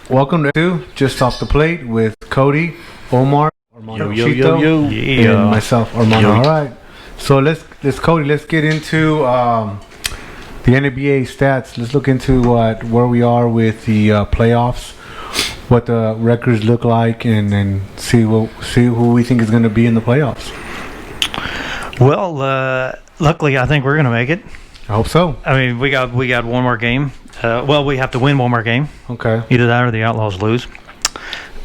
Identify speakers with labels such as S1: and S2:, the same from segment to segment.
S1: Welcome to Just Off the Plate with Cody, Omar, Armando, Chito, and myself, Armando. All right. So let's get into the NBA stats. Let's look into where we are with the playoffs, what the records look like, and see who we think is going to be in the playoffs.
S2: Well, luckily, I think we're going to make it.
S1: I hope so.
S2: I mean, we got one more game. We have to win one more game.
S1: Okay.
S2: Either that or the Outlaws lose.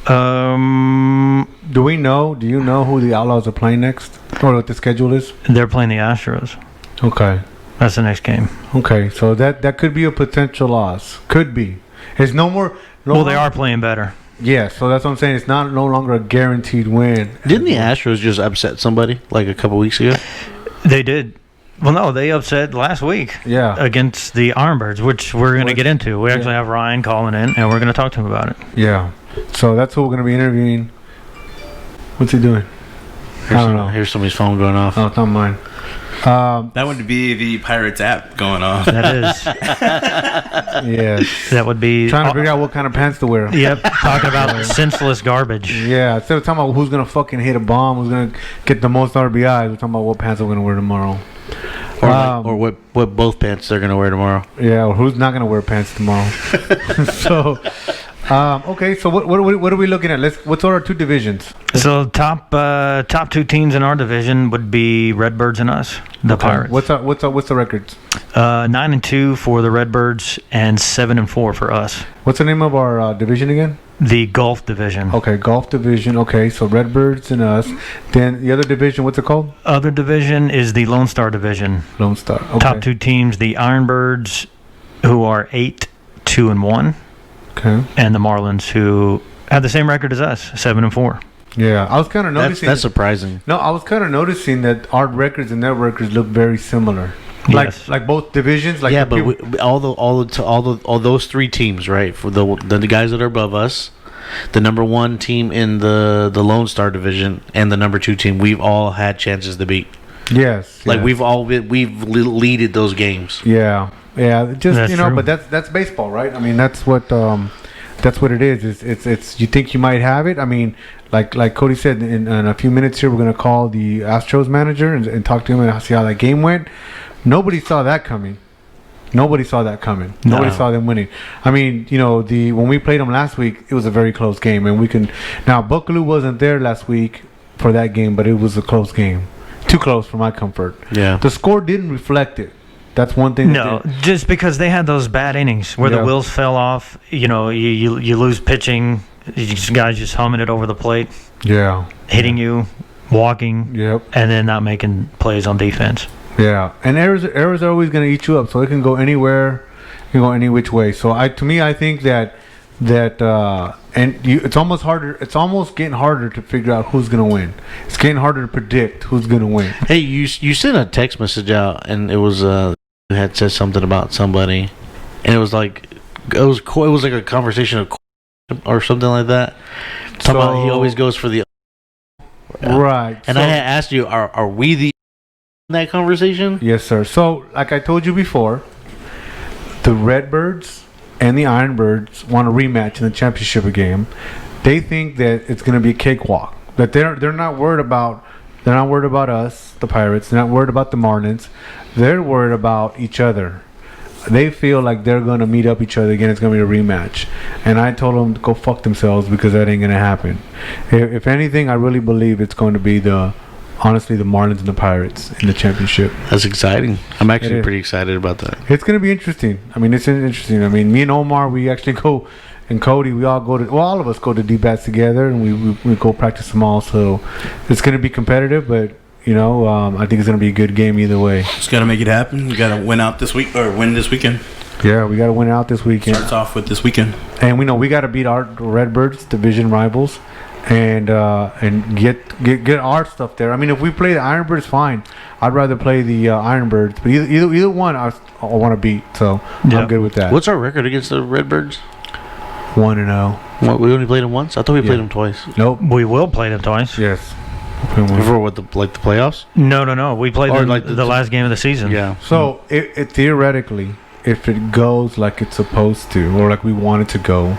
S1: Do you know who the Outlaws are playing next? Or what the schedule is?
S2: They're playing the Astros.
S1: Okay.
S2: That's the next game.
S1: Okay, so that could be a potential loss. Could be. It's no more.
S2: They are playing better.
S1: Yeah, so that's what I'm saying. It's no longer a guaranteed win.
S3: Didn't the Astros just upset somebody like a couple weeks ago?
S2: They did. Well, no, they upset last week.
S1: Yeah.
S2: Against the Ironbirds, which we're going to get into. We actually have Ryan calling in, and we're going to talk to him about it.
S1: Yeah. So that's who we're going to be interviewing. What's he doing? I don't know.
S3: Here's somebody's phone going off.
S1: Oh, it's not mine.
S4: That would be the Pirates app going off.
S2: That is.
S1: Yes.
S2: That would be.
S1: Trying to figure out what kind of pants to wear.
S2: Yep. Talking about senseless garbage.
S1: Yeah. Instead of talking about who's going to fucking hit a bomb, who's going to get the most RBIs, we're talking about what pants we're going to wear tomorrow.
S3: Or what both pants they're going to wear tomorrow.
S1: Yeah, or who's not going to wear pants tomorrow. So, okay, so what are we looking at? What's our two divisions?
S2: So top two teams in our division would be Redbirds and us, the Pirates.
S1: What's the records?
S2: 9-2 for the Redbirds and 7-4 for us.
S1: What's the name of our division again?
S2: The Golf Division.
S1: Okay, Golf Division. Okay, so Redbirds and us. Then the other division, what's it called?
S2: Other division is the Lone Star Division.
S1: Lone Star. Okay.
S2: Top two teams, the Ironbirds, who are 8-2-1.
S1: Okay.
S2: And the Marlins, who have the same record as us, 7-4.
S1: Yeah, I was kind of noticing.
S3: That's surprising.
S1: No, I was kind of noticing that our records and their records look very similar.
S2: Yes.
S1: Like both divisions. Like
S3: yeah, but all those three teams, right? For the guys that are above us, the number one team in the Lone Star division, and the number two team, we've all had chances to beat.
S1: Yes.
S3: Like we've leaded those games.
S1: Yeah. Yeah. Just
S2: that's true.
S1: but that's baseball, right? I mean, that's what it is. It's you think you might have it. I mean, like Cody said, in a few minutes here, we're gonna call the Astros manager and talk to him and see how that game went. Nobody saw that coming. Nobody saw them winning. I mean, when we played them last week, it was a very close game, and now Buckalew wasn't there last week for that game, but it was a close game. Too close for my comfort.
S3: Yeah.
S1: The score didn't reflect it. That's one thing.
S2: No, just because they had those bad innings where the wheels fell off. You lose pitching. Guys just humming it over the plate.
S1: Yeah.
S2: Hitting you, walking.
S1: Yep.
S2: And then not making plays on defense.
S1: Yeah, and errors are always going to eat you up, so it can go anywhere, it can go any which way. So I think that it's almost harder. It's almost getting harder to figure out who's going to win. It's getting harder to predict who's going to win.
S3: Hey, you sent a text message out, and it was you had said something about somebody, and it was like a conversation or something like that. Talking about he always goes for the
S1: right.
S3: And I had asked you, are we the in that conversation?
S1: Yes, sir. So, like I told you before, the Redbirds and the Ironbirds want a rematch in the championship game. They think that it's going to be a cakewalk. That they're not worried about. They're not worried about us, the Pirates. They're not worried about the Marlins. They're worried about each other. They feel like they're going to meet up each other again. It's going to be a rematch. And I told them to go fuck themselves because that ain't going to happen. If anything, I really believe it's going to be honestly, the Marlins and the Pirates in the championship.
S3: That's exciting. I'm actually pretty excited about that.
S1: It's going to be interesting. I mean, it's interesting. I mean, me and Omar, we actually go, and Cody, we all go to, all of us go to D-bats together, and we go practice them all. So it's going to be competitive, but, I think it's going to be a good game either way.
S4: Just got to make it happen. We got to win this weekend.
S1: Yeah, we got to win out this weekend.
S4: Starts off with this weekend.
S1: And we know we got to beat our Redbirds, division rivals. And get our stuff there. I mean, if we play the Ironbirds, fine. I'd rather play the Ironbirds, but either one I want to beat. So I'm good with that.
S3: What's our record against the Redbirds?
S1: 1-0.
S3: What, we only played them once? I thought we played them twice.
S1: Nope.
S2: We will play them twice.
S1: Yes.
S3: For what, the playoffs?
S2: No. We played them
S3: like
S2: the last game of the season.
S3: Yeah.
S1: So it theoretically, if it goes like it's supposed to, or like we want it to go,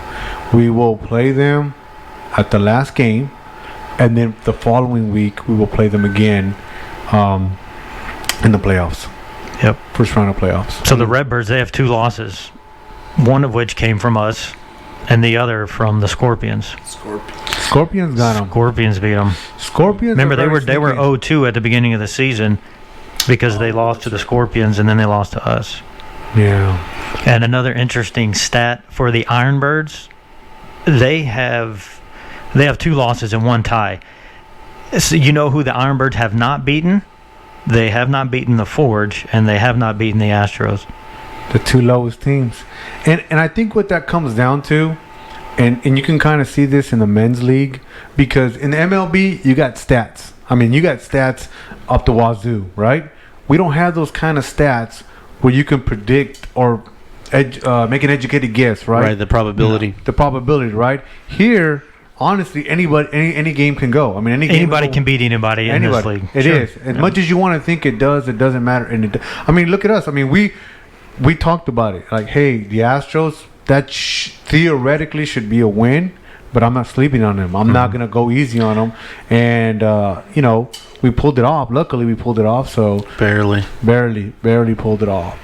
S1: we will play them at the last game, and then the following week we will play them again in the playoffs.
S2: Yep.
S1: First round of playoffs.
S2: So the Redbirds, they have 2 losses, one of which came from us, and the other from the Scorpions.
S1: Scorpions got them.
S2: Scorpions beat them.
S1: Scorpions.
S2: Remember, they were 0-2 at the beginning of the season because they lost to the Scorpions and then they lost to us.
S1: Yeah.
S2: And another interesting stat for the Ironbirds, they have 2 losses and 1 tie. So you know who the Ironbirds have not beaten? They have not beaten the Forge, and they have not beaten the Astros.
S1: The 2 lowest teams. And I think what that comes down to, and you can kind of see this in the men's league, because in the MLB, you got stats. I mean, you got stats up the wazoo, right? We don't have those kind of stats where you can predict or make an educated guess, right?
S3: Right, the probability.
S1: The probability, right? Here, honestly, any game can go. I mean,
S2: anybody can beat anybody in this league.
S1: It is. As much as you want to think it does, it doesn't matter. And I mean, look at us. I mean, we talked about it. Like, hey, the Astros, that theoretically should be a win, but I'm not sleeping on them. I'm not going to go easy on them. And, we pulled it off. Luckily, we pulled it off. So
S3: Barely
S1: pulled it off.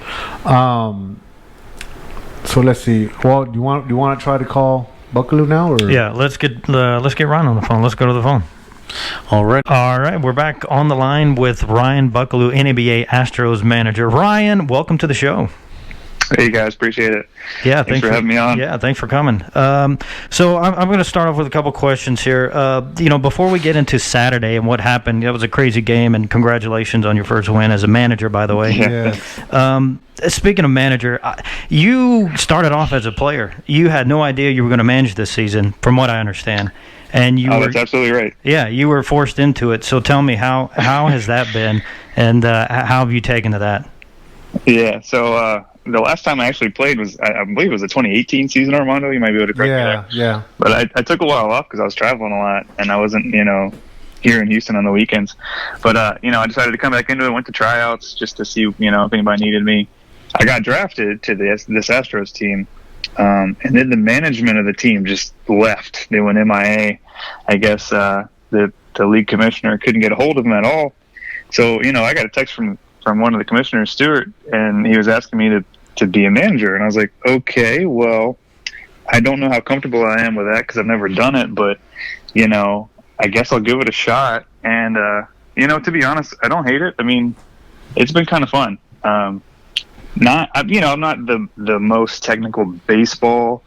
S1: So let's see. Well, do you want to try to call Buckalew now? Or?
S2: Yeah, let's get Ryan on the phone. Let's go to the phone.
S3: All right,
S2: we're back on the line with Ryan Buckalew, NABA Astros manager. Ryan, welcome to the show.
S5: Hey guys, appreciate it.
S2: Yeah,
S5: thanks for having me on.
S2: Yeah, thanks for coming. So I'm going to start off with a couple questions here. Before we get into Saturday and what happened, it was a crazy game, and congratulations on your first win as a manager, by the way.
S1: Yeah.
S2: Speaking of manager, you started off as a player. You had no idea you were going to manage this season, from what I understand. And
S5: that's absolutely right.
S2: Yeah, you were forced into it. So tell me, how has that been, and how have you taken to that?
S5: Yeah, so the last time I actually played was, I believe it was the 2018 season, Armando. You might be able to correct me there.
S1: Yeah.
S5: But I took a while off because I was traveling a lot, and I wasn't, here in Houston on the weekends. But, I decided to come back into it, went to tryouts just to see, if anybody needed me. I got drafted to this Astros team, and then the management of the team just left. They went MIA. I guess the league commissioner couldn't get a hold of them at all. So, I got a text from one of the commissioners, Stewart, and he was asking me to be a manager. And I was like, okay, well, I don't know how comfortable I am with that because I've never done it, but, I guess I'll give it a shot. And, to be honest, I don't hate it. I mean, it's been kind of fun. I'm not the most technical baseball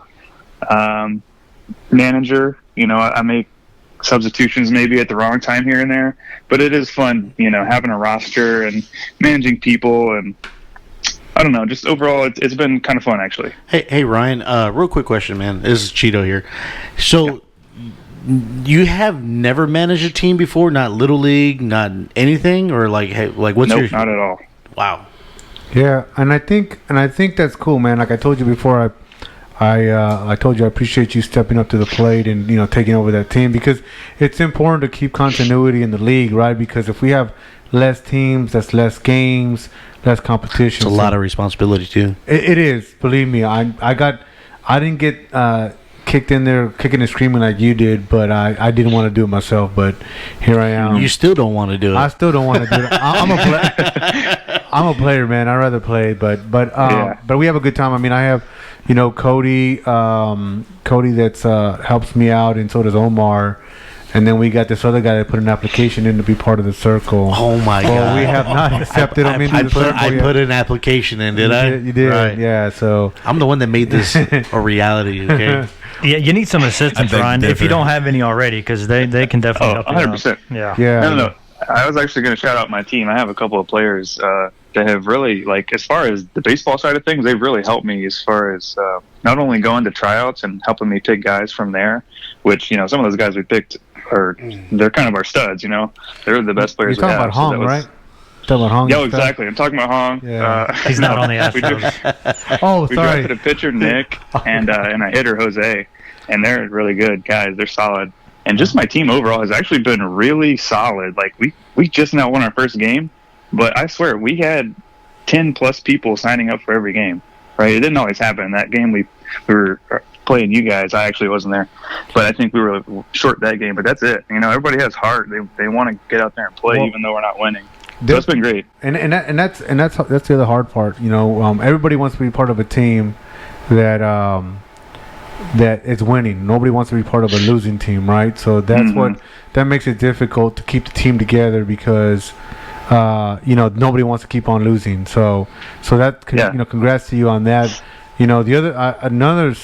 S5: manager. I make substitutions maybe at the wrong time here and there, but it is fun, having a roster and managing people, and I don't know, just overall it's been kind of fun actually.
S3: Hey Ryan, real quick question, man. This is Cheeto here. So you have never managed a team before, not little league, not anything, or what's
S5: Nope, not at all.
S3: Wow.
S1: Yeah, and I think that's cool, man. Like I told you before, I told you I appreciate you stepping up to the plate and taking over that team, because it's important to keep continuity in the league, right? Because if we have less teams, that's less games, less competition.
S3: It's a lot of responsibility too.
S1: It is, believe me. I didn't get kicked in there kicking and screaming like you did, but I didn't want to do it myself. But here I am.
S3: You still don't want to do it.
S1: I still don't want to do it. I'm a player, man. I'd rather play, but we have a good time. I mean, I have. Cody that's helps me out, and so does Omar. And then we got this other guy that put an application in to be part of the circle.
S3: Oh, my God.
S1: We have not accepted him into the circle
S3: I put an application in, did I?
S1: You did,
S3: right.
S1: Yeah. So
S3: I'm the one that made this a reality, okay?
S2: Yeah, you need some assistance, Ryan, if you don't have any already, because they can definitely help you
S5: 100%.
S2: out.
S1: Yeah.
S5: No. I was actually going to shout out my team. I have a couple of players that have really, as far as the baseball side of things, they've really helped me as far as not only going to tryouts and helping me pick guys from there, which, some of those guys we picked they're kind of our studs, They're the best players we have.
S1: You're talking about Hong, right? Talking about Hong.
S5: Yeah, exactly. I'm talking about Hong.
S2: Yeah. He's not on the Astros.
S5: We drafted a pitcher, Nick, and a hitter, Jose, and they're really good guys. They're solid. And just my team overall has actually been really solid. We just now won our first game, but I swear we had 10 plus people signing up for every game. right? It didn't always happen. That game we were playing you guys. I actually wasn't there, but I think we were short that game. But that's it. Everybody has heart. They want to get out there and play, even though we're not winning. So it's been great.
S1: And that's the other hard part. Everybody wants to be part of a team that is winning. Nobody wants to be part of a losing team, right? So that's that makes it difficult to keep the team together because nobody wants to keep on losing. So that congrats to you on that. The other another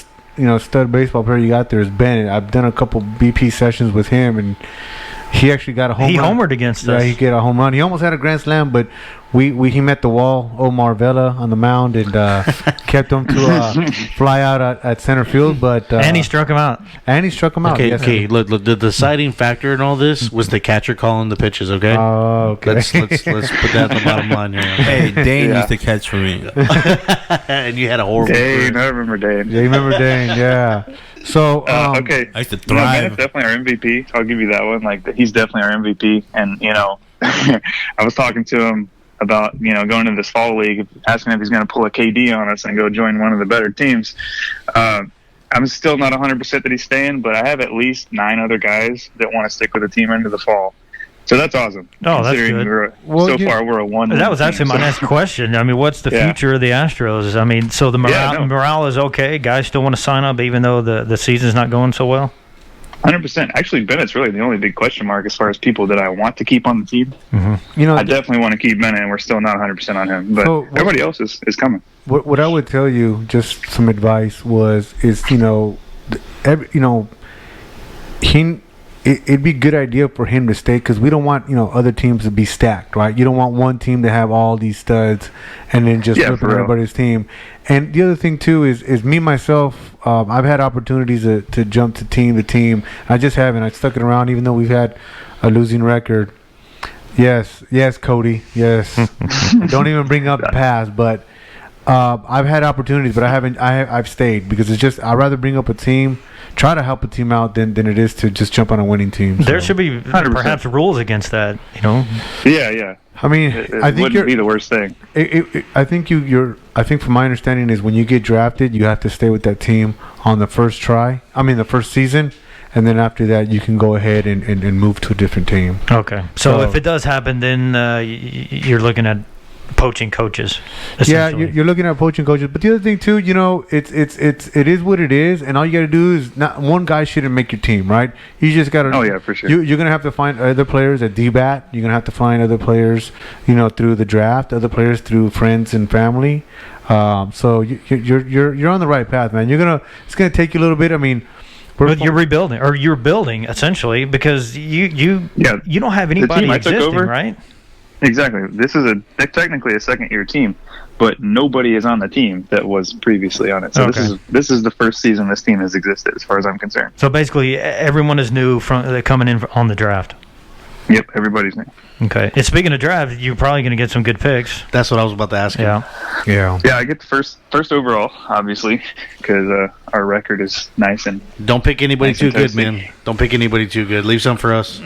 S1: stud baseball player you got there is Bennett. I've done a couple BP sessions with him, and he actually got a home run.
S2: He homered against us.
S1: Yeah, he got a home run. He almost had a grand slam, but he met the wall, Omar Vela, on the mound, and kept him to fly out at center field. But
S2: and he struck him out.
S3: Okay,
S1: yes,
S3: okay. Look, the deciding factor in all this was the catcher calling the pitches. Okay.
S1: Oh, okay.
S3: Let's put that on the bottom line here.
S4: Hey, Dane used to catch for me.
S3: And you had a horrible.
S5: Dane, I remember Dane.
S1: Yeah, you remember Dane? Yeah. So
S5: okay,
S4: I used to thrive.
S5: Bennett's definitely our MVP. I'll give you that one. Like he's definitely our MVP. And I was talking to him about going into this fall league, asking if he's going to pull a KD on us and go join one of the better teams. I'm still not 100% that he's staying, but I have at least 9 other guys that want to stick with the team into the fall. So that's awesome.
S2: Oh, that's good.
S5: Far, we're a 1.
S2: That was actually my next question. I mean, what's the future of the Astros? I mean, so the morale is okay. Guys still want to sign up even though the season's not going so well?
S5: 100%. Actually, Bennett's really the only big question mark as far as people that I want to keep on the team.
S2: Mm-hmm.
S5: I definitely want to keep Bennett, and we're still not 100% on him. But everybody else is coming.
S1: What I would tell you, just some advice, it'd be a good idea for him to stay because we don't want other teams to be stacked, right? You don't want one team to have all these studs and then just flip everybody's team. And the other thing too is me myself. I've had opportunities to jump to team. I just haven't. I stuck it around even though we've had a losing record. Yes, Cody. Yes. Don't even bring up the past, but I've had opportunities, but I haven't. I've stayed because it's just I'd rather bring up a team, try to help a team out than it is to just jump on a winning team.
S2: There should be 100%. Perhaps rules against that.
S5: Yeah.
S1: I mean, I think
S5: wouldn't be the worst thing.
S1: I think I think from my understanding is when you get drafted, you have to stay with that team on the first try. I mean, the first season. And then after that, you can go ahead and move to a different team.
S2: Okay. So if it does happen, then you're looking at poaching coaches.
S1: Yeah, you're looking at poaching coaches. But the other thing too, it is what it is, and all you got to do is not one guy shouldn't make your team, right? You just got to.
S5: Oh yeah, for sure.
S1: You're gonna have to find other players at DBAT. You're gonna have to find other players, through the draft, other players through friends and family. So you're on the right path, man. It's gonna take you a little bit. I mean.
S2: But you're rebuilding, or you're building essentially, because you don't have anybody existing, right?
S5: Exactly. This is technically a second-year team, but nobody is on the team that was previously on it. So this is the first season this team has existed, as far as I'm concerned.
S2: So basically, everyone is new from coming in on the draft.
S5: Yep, everybody's new.
S2: Okay. And speaking of draft, you're probably going to get some good picks.
S3: That's what I was about to ask you.
S1: Yeah.
S5: I get the first overall, obviously, because our record is nice and.
S3: Don't pick anybody too good, man. Don't pick anybody too good. Leave some for us.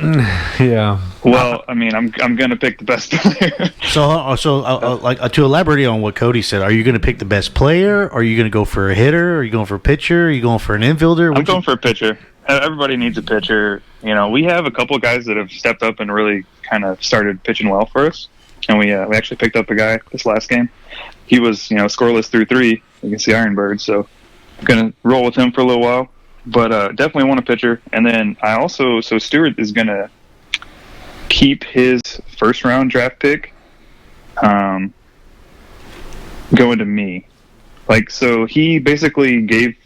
S1: Yeah.
S5: Well, I mean, I'm gonna pick the best player.
S3: So, to elaborate on what Cody said, are you going to pick the best player? Or are you going to go for a hitter? Are you going for a pitcher? Are you going for an infielder?
S5: I'm going for a pitcher. Everybody needs a pitcher. We have a couple of guys that have stepped up and really kind of started pitching well for us. And we actually picked up a guy this last game. He was, scoreless through 3 against the Ironbirds. So I'm going to roll with him for a little while. But definitely want a pitcher. And then Stewart is going to keep his first-round draft pick going to me. So he basically gave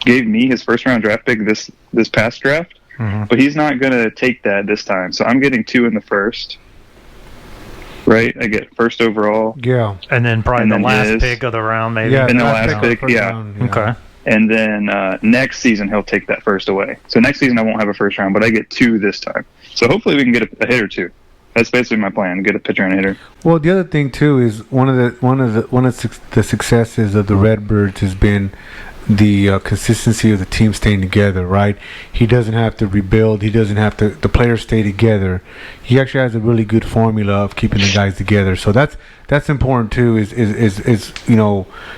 S5: me his first-round draft pick this past draft. Mm-hmm. But he's not going to take that this time. So I'm getting 2 in the first. Right? I get first overall.
S1: Yeah.
S2: And then probably the last pick of the round, maybe.
S1: Yeah,
S5: and the last pick,
S1: round, yeah.
S2: Okay.
S5: And then next season, he'll take that first away. So next season, I won't have a first round, but I get 2 this time. So hopefully we can get a hitter, too. That's basically my plan, get a pitcher and a hitter.
S1: Well, the other thing, too, is one of the successes of the Redbirds has been the consistency of the team staying together, right? He doesn't have to rebuild. He doesn't have to. The players stay together. He actually has a really good formula of keeping the guys together. So that's that's important too. Is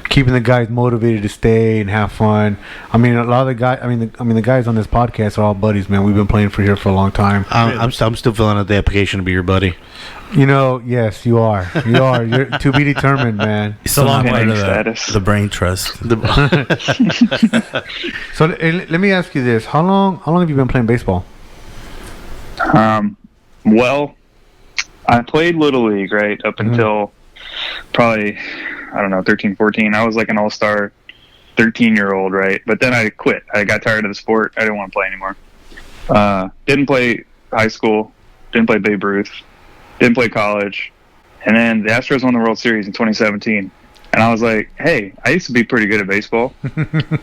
S1: keeping the guys motivated to stay and have fun. I mean, a lot of the guys. The guys on this podcast are all buddies, man. We've been playing for here for a long time.
S3: I'm still filling out the application to be your buddy.
S1: Yes, you are. You're to be determined, man.
S4: So long
S5: Pending
S4: part of
S5: status.
S4: the brain trust.
S1: So let me ask you this: How long have you been playing baseball?
S5: Well, I played Little League, right, up until probably, 13, 14. I was like an all-star 13-year-old, right? But then I quit. I got tired of the sport. I didn't want to play anymore. Didn't play high school. Didn't play Babe Ruth. Didn't play college. And then the Astros won the World Series in 2017. And I was like, hey, I used to be pretty good at baseball.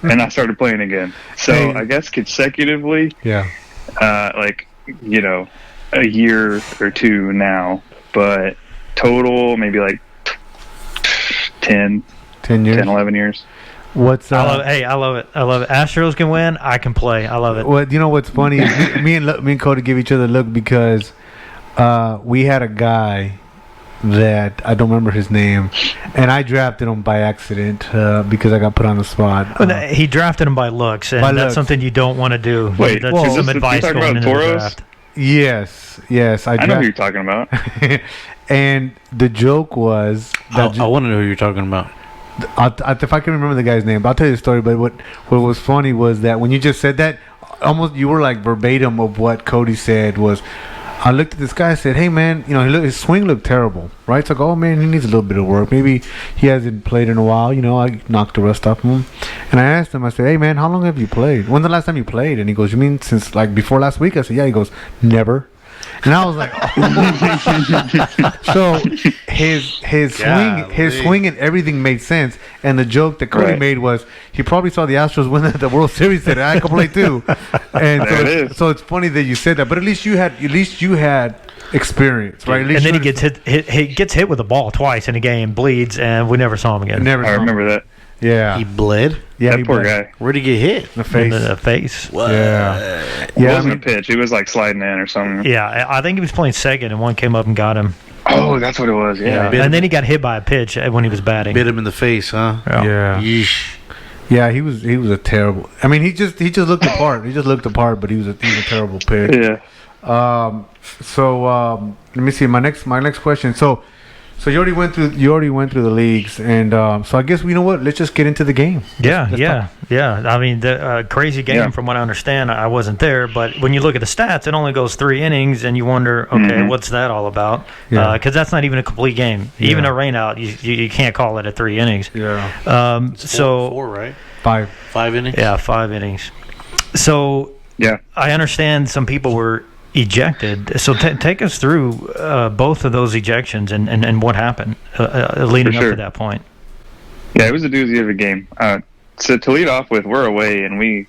S5: And I started playing again. So I guess consecutively, a year or two now. But total, maybe like 10 years, 10, 11 years.
S1: What's
S2: I love it. I love it. Astros can win. I can play. I love it.
S1: Well, you know what's funny? Is me and Cody give each other a look because we had a guy that I don't remember his name, and I drafted him by accident because I got put on the spot.
S2: He drafted him by looks, and that's something you don't want to do.
S5: Wait,
S2: that's just some advice
S5: you're talking
S2: going
S5: about
S2: into the
S5: Toros?
S2: draft.
S1: Yes.
S5: I know who you're talking about.
S1: And the joke was that
S3: I want to know who you're talking about.
S1: if I can remember the guy's name, but I'll tell you the story. But what was funny was that when you just said that, almost you were like verbatim of what Cody said was. I looked at this guy and said, hey, man, his swing looked terrible, right? So I go, oh, man, he needs a little bit of work. Maybe he hasn't played in a while. I knocked the rust off him. And I asked him, I said, hey, man, how long have you played? When's the last time you played? And he goes, you mean since, like, before last week? I said, yeah. He goes, never. And I was like, oh. So his swing and everything made sense. And the joke that Cody made was he probably saw the Astros win the World Series. Said I can play too. And so it's funny that you said that. But at least you had experience, right? At least
S2: and then he gets hit with a ball twice in a game, bleeds, and we never saw him again.
S5: I remember that.
S1: Yeah.
S3: He bled?
S1: Yeah,
S5: that poor guy.
S3: Where'd he get hit?
S1: In the face.
S2: In the face.
S3: What?
S1: Yeah.
S5: It wasn't a pitch. It was like sliding in or something.
S2: Yeah, I think he was playing second, and one came up and got him.
S5: Oh, that's what it was. Yeah.
S2: And then he got hit by a pitch when he was batting.
S3: Bit him in the face, huh?
S1: Yeah.
S3: Yeesh.
S1: Yeah, he was a terrible. I mean, he just looked the part. He just looked the part, but he was a terrible pitch.
S5: Yeah.
S1: So let me see my next question. So you already went through the leagues, and so I guess you know what? Let's just get into the game.
S2: Yeah. I mean, the crazy game from what I understand. I wasn't there, but when you look at the stats, it only goes 3 innings, and you wonder, okay, what's that all about? Because that's not even a complete game. Even a rainout, you can't call it a 3 innings.
S1: Yeah.
S2: So
S3: 4, right?
S1: 5
S3: innings.
S2: Yeah, 5 innings. So I understand some people were ejected. So take us through both of those ejections and what happened leading up to that point.
S5: Yeah, it was a doozy of a game. So to lead off with, we're away, and we,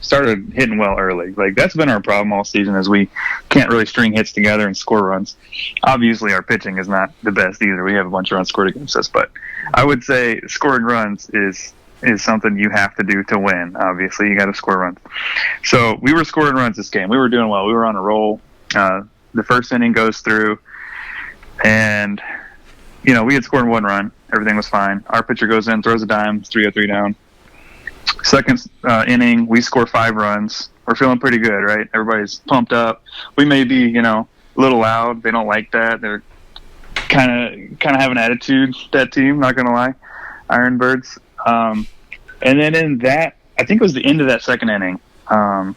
S5: started hitting well early. Like, that's been our problem all season, is we can't really string hits together and score runs. Obviously, our pitching is not the best either. We have a bunch of runs scored against us, but I would say scoring runs is something you have to do to win. Obviously, you got to score runs. So we were scoring runs this game. We were doing well. We were on a roll. The first inning goes through, and we had scored 1 run. Everything was fine. Our pitcher goes in, throws a dime, 3-3 down. Second inning, we score 5 runs. We're feeling pretty good, right? Everybody's pumped up. We may be, a little loud. They don't like that. They're kind of have an attitude, that team, not going to lie. Ironbirds. And then in that, I think it was the end of that second inning, one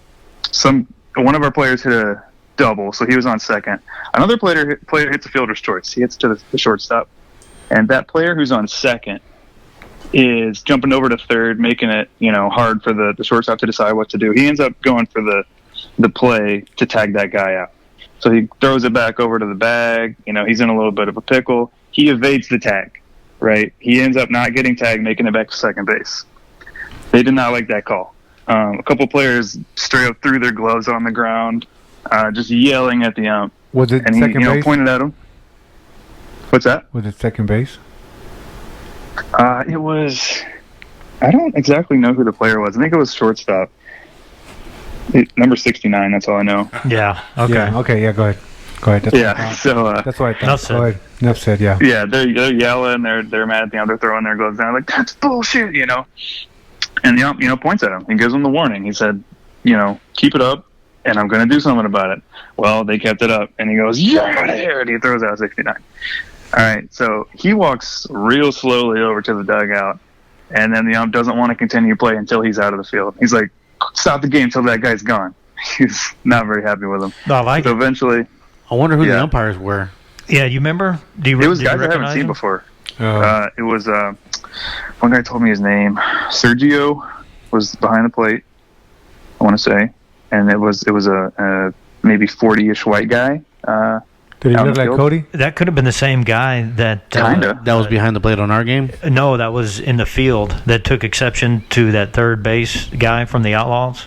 S5: of our players hit a double, so he was on second. Another player hits a fielder's choice. He hits to the shortstop. And that player who's on second is jumping over to third, making it, hard for the shortstop to decide what to do. He ends up going for the play to tag that guy out. So he throws it back over to the bag. He's in a little bit of a pickle. He evades the tag, right? He ends up not getting tagged, making it back to second base. They did not like that call. A couple players straight up threw their gloves on the ground, just yelling at the ump.
S1: Was it
S5: and
S1: second
S5: he,
S1: base?
S5: Pointed at him. What's that?
S1: Was it second base?
S5: It was. I don't exactly know who the player was. I think it was shortstop. Number 69. That's all I know.
S2: Yeah. Okay.
S1: Yeah, okay. Yeah. Go ahead. Go ahead. That's what I
S5: Yeah.
S1: thought.
S5: So
S1: That's what I thought.
S2: Enough said.
S1: Go ahead. Enough said. Yeah.
S5: yeah, they're yelling, they're mad at the ump, they're throwing their gloves down, like that's bullshit, And the ump, points at him. He gives him the warning. He said, keep it up, and I'm going to do something about it. Well, they kept it up, and he goes, "You're out of here!" And he throws out 69. All right, so he walks real slowly over to the dugout, and then the ump doesn't want to continue play until he's out of the field. He's like, "Stop the game till that guy's gone." He's not very happy with him.
S2: No, I like
S5: So
S2: it.
S5: eventually,
S3: I wonder who the
S5: Yeah.
S3: umpires were.
S2: Yeah, you remember?
S5: it was
S2: did you
S5: guys I haven't
S2: recognize
S5: seen
S2: him?
S5: before.
S1: Uh,
S5: It was one guy told me his name. Sergio was behind the plate, I want to say, and it was a maybe 40-ish white guy.
S1: Did he
S5: out in
S1: look
S5: the
S1: like
S5: field.
S1: Cody?
S2: That could have been the same guy that.
S5: Kinda.
S3: That was behind the plate on our game.
S2: No, that was in the field that took exception to that third base guy from the Outlaws.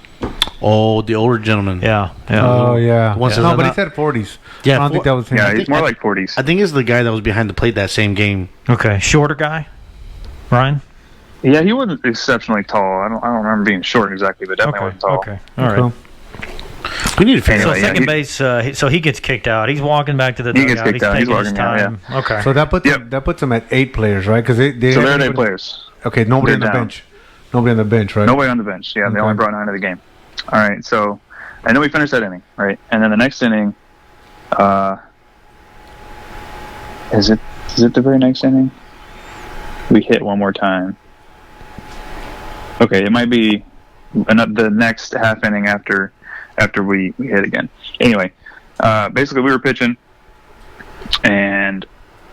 S3: Oh, the older gentleman.
S2: Yeah. Yeah.
S1: Oh yeah.
S3: Once
S1: No,
S3: it's
S1: but he
S3: not-
S1: said 40s.
S3: Yeah,
S1: I don't think that was him.
S5: Yeah,
S3: I
S5: he's
S3: think-
S5: more like 40s.
S3: I think it's the guy that was behind the plate that same game.
S2: Okay. Shorter guy? Ryan?
S5: Yeah, he wasn't exceptionally tall. I don't remember being short exactly, but definitely wasn't tall.
S2: Okay. All right.
S1: Cool.
S3: We need to figure
S2: So
S5: Anyway,
S3: out.
S2: second
S5: he-
S2: base, so he gets kicked out. He's walking back to the
S5: He gets
S2: dugout.
S5: kicked out. He's
S2: taking his
S5: walking out,
S2: time. Okay.
S1: So that puts
S5: Yep.
S1: them, that puts them at 8 players, right? Because they
S5: So they're
S1: had
S5: 8
S1: anybody-
S5: players.
S1: Okay, nobody on the
S5: They're down.
S1: bench. Nobody on the bench, right?
S5: Nobody on the bench. Yeah, they
S1: Okay.
S5: only brought 9 to the game. All right, so I know we finished that inning, right? And then the next inning, is it the very next inning? We hit one more time. Okay, it might be the next half inning after we hit again. Anyway, basically we were pitching, and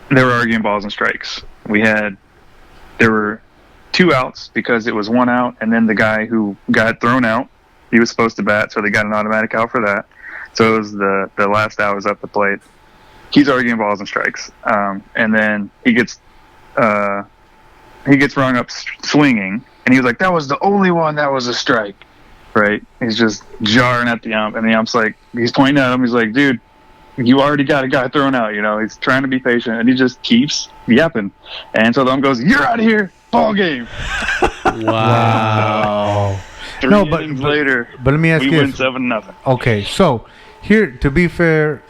S5: they were arguing balls and strikes. There were 2 outs because it was 1 out, and then the guy who got thrown out, he was supposed to bat, so they got an automatic out for that. So it was the last out was up the plate. He's arguing balls and strikes, and then he gets rung up swinging, and he was like, "That was the only one that was a strike." Right? He's just jarring at the ump, and the ump's like, he's pointing at him. He's like, "Dude, you already got a guy thrown out." He's trying to be patient, and he just keeps yapping. And so the ump goes, "You're out of here, ball game."
S3: Wow.
S5: 3
S1: No, but-
S5: innings
S1: but-
S5: later,
S1: But let me ask
S5: we
S1: you
S5: win
S1: this.
S5: 7-0.
S1: Okay, so here, to be fair,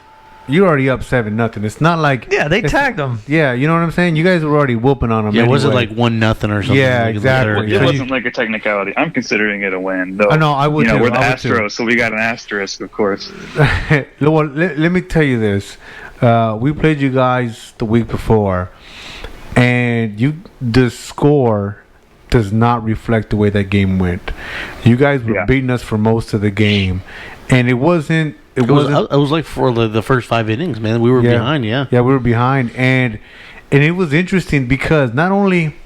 S1: you're already up 7-0. It's not like
S2: Yeah, they
S1: it's-
S2: tagged him.
S1: Yeah, you know what I'm saying. You guys were already whooping on them.
S3: Yeah, was it
S1: anyway.
S3: like 1-0 or something?
S1: Yeah,
S3: Like,
S1: exactly.
S3: or-
S5: It
S1: Yeah.
S5: wasn't like a technicality. I'm considering it a win, though.
S1: I know, I would too.
S5: We're the
S1: I would too.
S5: Astros, so we got an asterisk, of course.
S1: Well, let me tell you this. We played you guys the week before, and the score does not reflect the way that game went. You guys were
S5: Yeah.
S1: beating us for most of the game, and it wasn't. It
S3: It was,
S1: wasn't.
S3: it was like for the first 5 innings, man. We were
S1: Yeah.
S3: behind, yeah.
S1: Yeah, we were behind, and it was interesting because not only,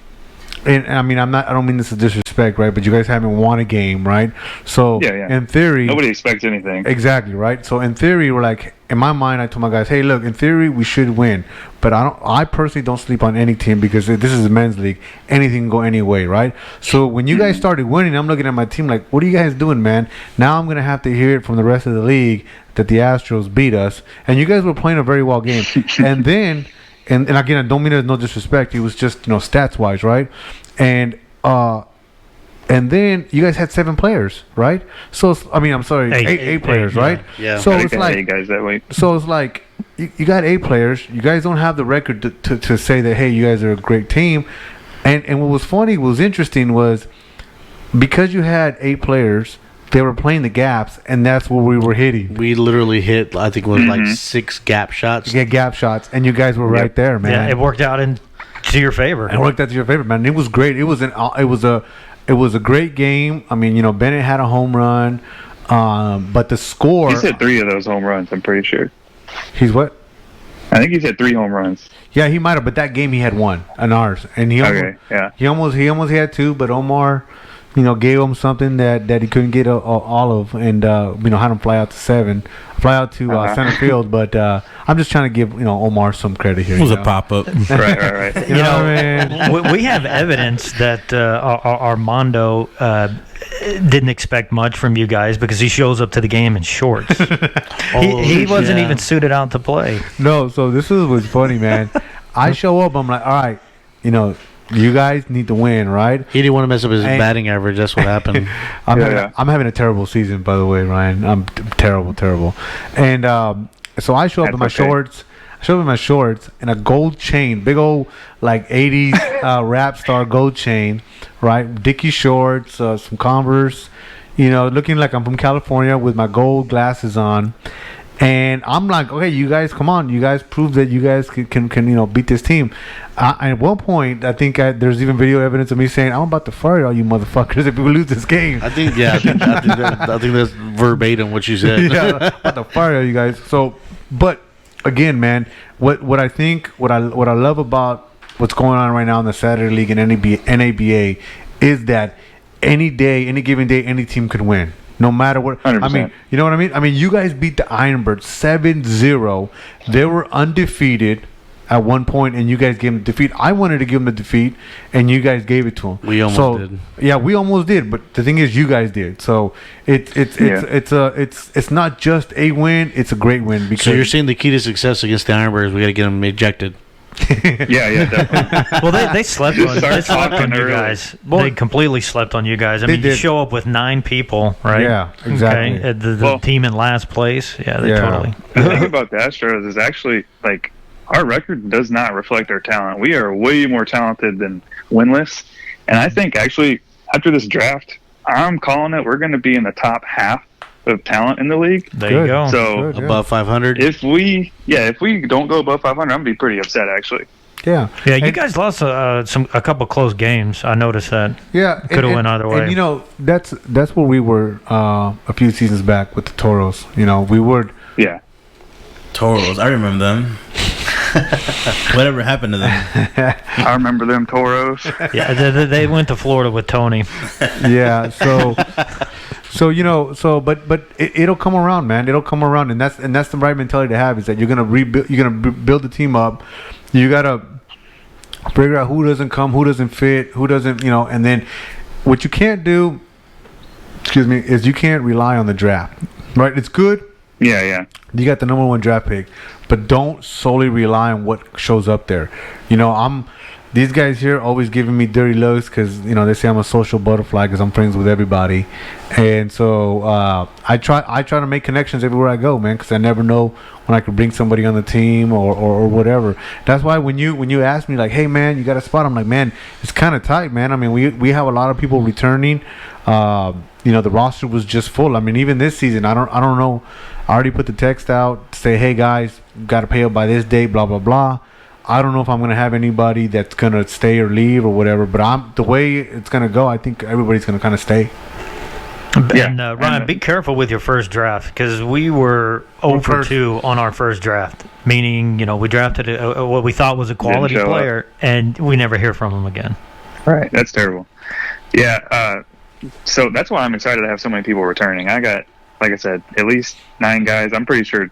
S1: and I mean, I don't mean this is disrespect, right? But you guys haven't won a game, right? So
S5: Yeah.
S1: in theory,
S5: Nobody expects anything.
S1: exactly, right? So in theory, we're like, in my mind, I told my guys, hey, look, in theory, we should win, but I personally don't sleep on any team because this is a men's league. Anything can go any way, right? So when you guys started winning, I'm looking at my team like, what are you guys doing, man? Now I'm gonna have to hear it from the rest of the league that the Astros beat us, and you guys were playing a very well game, and then. And again, I don't mean there's no disrespect. It was just stats wise, right? And then you guys had 7 players, right? So I mean, I'm sorry,
S2: Eight.
S1: eight players, right?
S3: Yeah.
S1: So
S5: I think
S1: it's
S5: they had
S1: like
S5: 8 guys that week.
S1: so it's like you got 8 players. You guys don't have the record to say that, hey, you guys are a great team. And what was funny, what was interesting was because you had 8 players, they were playing the gaps, and that's where we were hitting.
S3: We literally hit, I think it was like 6 gap shots.
S1: You get gap shots, and you guys were right there, man.
S2: Yeah, it worked out to your favor.
S1: It worked out to your favor, man. It was great. It was a great game. I mean, Bennett had a home run, but the score.
S5: He's hit 3 of those home runs, I'm pretty sure.
S1: He's what?
S5: I think he's hit 3 home runs.
S1: Yeah, he might have, but that game he had 1 on ours, and he
S5: Okay, yeah.
S1: he almost had 2, but Omar, gave him something that he couldn't get all of, and had him fly out to center field. But I'm just trying to give Omar some credit here.
S4: It was a pop up.
S5: Right.
S1: You know what I mean?
S2: we have evidence that Armando didn't expect much from you guys because he shows up to the game in shorts. he wasn't
S3: yeah.
S2: even suited out to play.
S1: No, so this was funny, man. I show up, I'm like, all right, you guys need to win, right?
S3: He didn't want to mess up his
S1: And-
S3: batting average. That's what happened.
S1: I'm
S5: Yeah.
S1: having a terrible season, by the way, Ryan. I'm terrible. And So I show up in my
S5: That's okay.
S1: shorts. I show up in my shorts and a gold chain, big old like 80s rap star gold chain, right? Dickie shorts, some Converse, looking like I'm from California with my gold glasses on. And I'm like, okay, you guys, come on, you guys prove that you guys can beat this team. At one point, I think there's even video evidence of me saying, I'm about to fire all you motherfuckers if we lose this game.
S3: I think that's verbatim what you said.
S1: Yeah, about to fire all you guys. So, but again, man, what I think, what I love about what's going on right now in the Saturday League and NABA is that any given day, any team could win. No matter what.
S5: 100%.
S1: I mean, you know what I mean? I mean, you guys beat the Ironbirds 7-0. They were undefeated at one point, and you guys gave them the defeat. I wanted to give them the defeat, and you guys gave it to them.
S3: We almost did.
S1: Yeah, we almost did, but the thing is, you guys did. So it's not just a win; it's a great win. Because
S3: So you're saying the key to success against the Ironbirds, we got to get them ejected.
S5: Yeah, definitely.
S2: Well, they slept on
S5: talking
S2: you
S5: early.
S2: guys.
S1: Well,
S2: They completely slept on you guys. I
S1: they
S2: mean, you
S1: did.
S2: show up with 9 people, right?
S1: Yeah, exactly.
S2: Okay, the
S5: Well-
S2: team in last place. Yeah, they
S1: Yeah.
S2: totally.
S5: The thing about the Astros is actually like our record does not reflect our talent. We are way more talented than winless, and I think actually after this draft, I'm calling it. We're going to be in the top half of talent in the league.
S2: There
S1: Good.
S2: you go.
S5: So
S1: Good, yeah.
S3: Above 500.
S5: if we don't go above 500, I'm gonna be pretty upset actually.
S1: Yeah,
S2: Yeah, you
S1: And-
S2: guys lost a couple close games. I noticed that.
S1: Yeah,
S2: Coulda went either way.
S1: And that's where we were a few seasons back with the Toros. We would.
S5: Yeah.
S4: Toros, I remember them. Whatever happened to them?
S5: I remember them Toros.
S2: Yeah, they went to Florida with Tony.
S1: Yeah, but it'll come around, man. It'll come around, and that's the right mentality to have. Is that you're gonna rebuild, build the team up. You gotta figure out who doesn't come, who doesn't fit, who doesn't, and then what you can't do, is you can't rely on the draft. Right? It's good.
S5: Yeah.
S1: You got the number 1 draft pick, but don't solely rely on what shows up there. These guys here always giving me dirty looks because they say I'm a social butterfly because I'm friends with everybody, and so I try to make connections everywhere I go, man, because I never know when I could bring somebody on the team or whatever. That's why when you ask me like, hey man, you got a spot, I'm like, man, it's kind of tight, man. I mean, we have a lot of people returning. The roster was just full. I mean, even this season, I don't know. I already put the text out to say, hey guys, got to pay up by this date, blah blah blah. I don't know if I'm gonna have anybody that's gonna stay or leave or whatever, but the way it's gonna go, I think everybody's gonna kind of stay.
S5: Yeah.
S2: And Ryan, be careful with your first draft because we were 0 for 2 on our first draft. Meaning, we drafted what we thought was a quality
S5: Didn't show
S2: player, and we never hear from him again.
S5: Right. That's terrible. Yeah. So that's why I'm excited to have so many people returning. I got, like I said, at least 9 guys. I'm pretty sure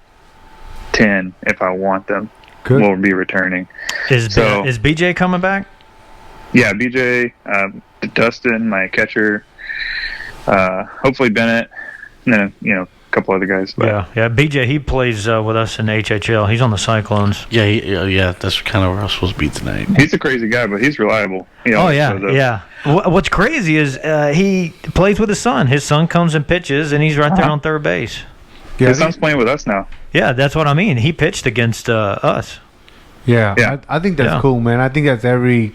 S5: 10, if I want them,
S1: Good.
S5: will be returning.
S2: Is
S5: So-
S2: BJ coming back?
S5: Yeah, BJ, Dustin, my catcher, hopefully Bennett, and then a couple other guys. But
S2: Yeah. BJ, he plays with us in HHL. He's on the Cyclones.
S3: Yeah, that's kind of where I was supposed to be tonight.
S5: he's a crazy guy, but he's reliable.
S2: Oh yeah. What's crazy is he plays with his son. His son comes and pitches, and he's right there on third base.
S1: Yeah,
S5: His son's playing with us now.
S2: Yeah, that's what I mean. He pitched against us.
S1: Yeah.
S5: Yeah.
S1: I think that's
S2: Yeah.
S1: cool, man. I think that's every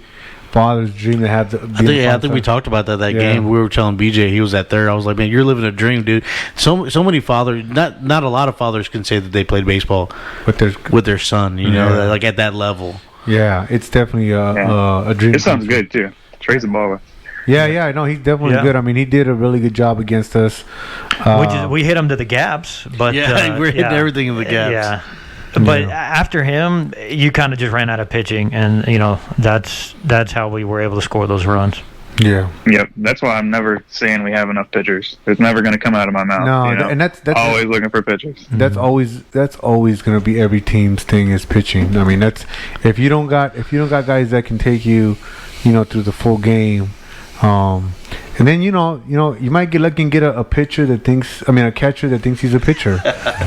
S1: father's dream to have.
S3: I think we talked about that
S1: Yeah.
S3: game. We were telling BJ he was at third. I was like, man, you're living a dream, dude. So many fathers, not a lot of fathers can say that they played baseball with their son.
S1: Yeah.
S3: Like at that level.
S1: Yeah, it's definitely a dream.
S5: His son's good too. Trey's a baller.
S1: Yeah, no, he's definitely
S2: Yeah.
S1: good. I mean, he did a really good job against us.
S2: We hit him to the gaps, but
S3: we're hitting everything in the gaps.
S2: Yeah. But
S1: Yeah.
S2: after him, you kind of just ran out of pitching, and that's how we were able to score those runs.
S1: Yeah.
S5: Yep. That's why I'm never saying we have enough pitchers. It's never going to come out of my mouth.
S1: No,
S5: you know?
S1: and that's
S5: always looking for pitchers.
S1: that's always going to be every team's thing is pitching. I mean, that's if you don't got guys that can take you, through the full game. And then you might get lucky and get a catcher that thinks he's a pitcher.